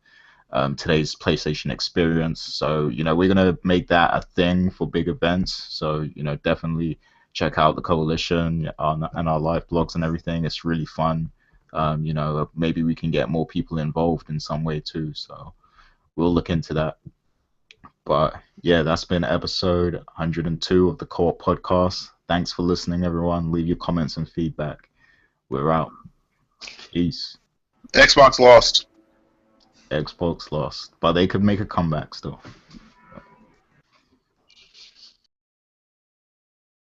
today's PlayStation Experience. So, you know, we're going to make that a thing for big events. So, you know, definitely check out the Coalition and our live blogs and everything. It's really fun. You know, maybe we can get more people involved in some way too. So we'll look into that. But yeah, that's been episode 102 of the Co-op Podcast. Thanks for listening, everyone. Leave your comments and feedback. We're out. Peace. Xbox lost. Xbox lost, but they could make a comeback still.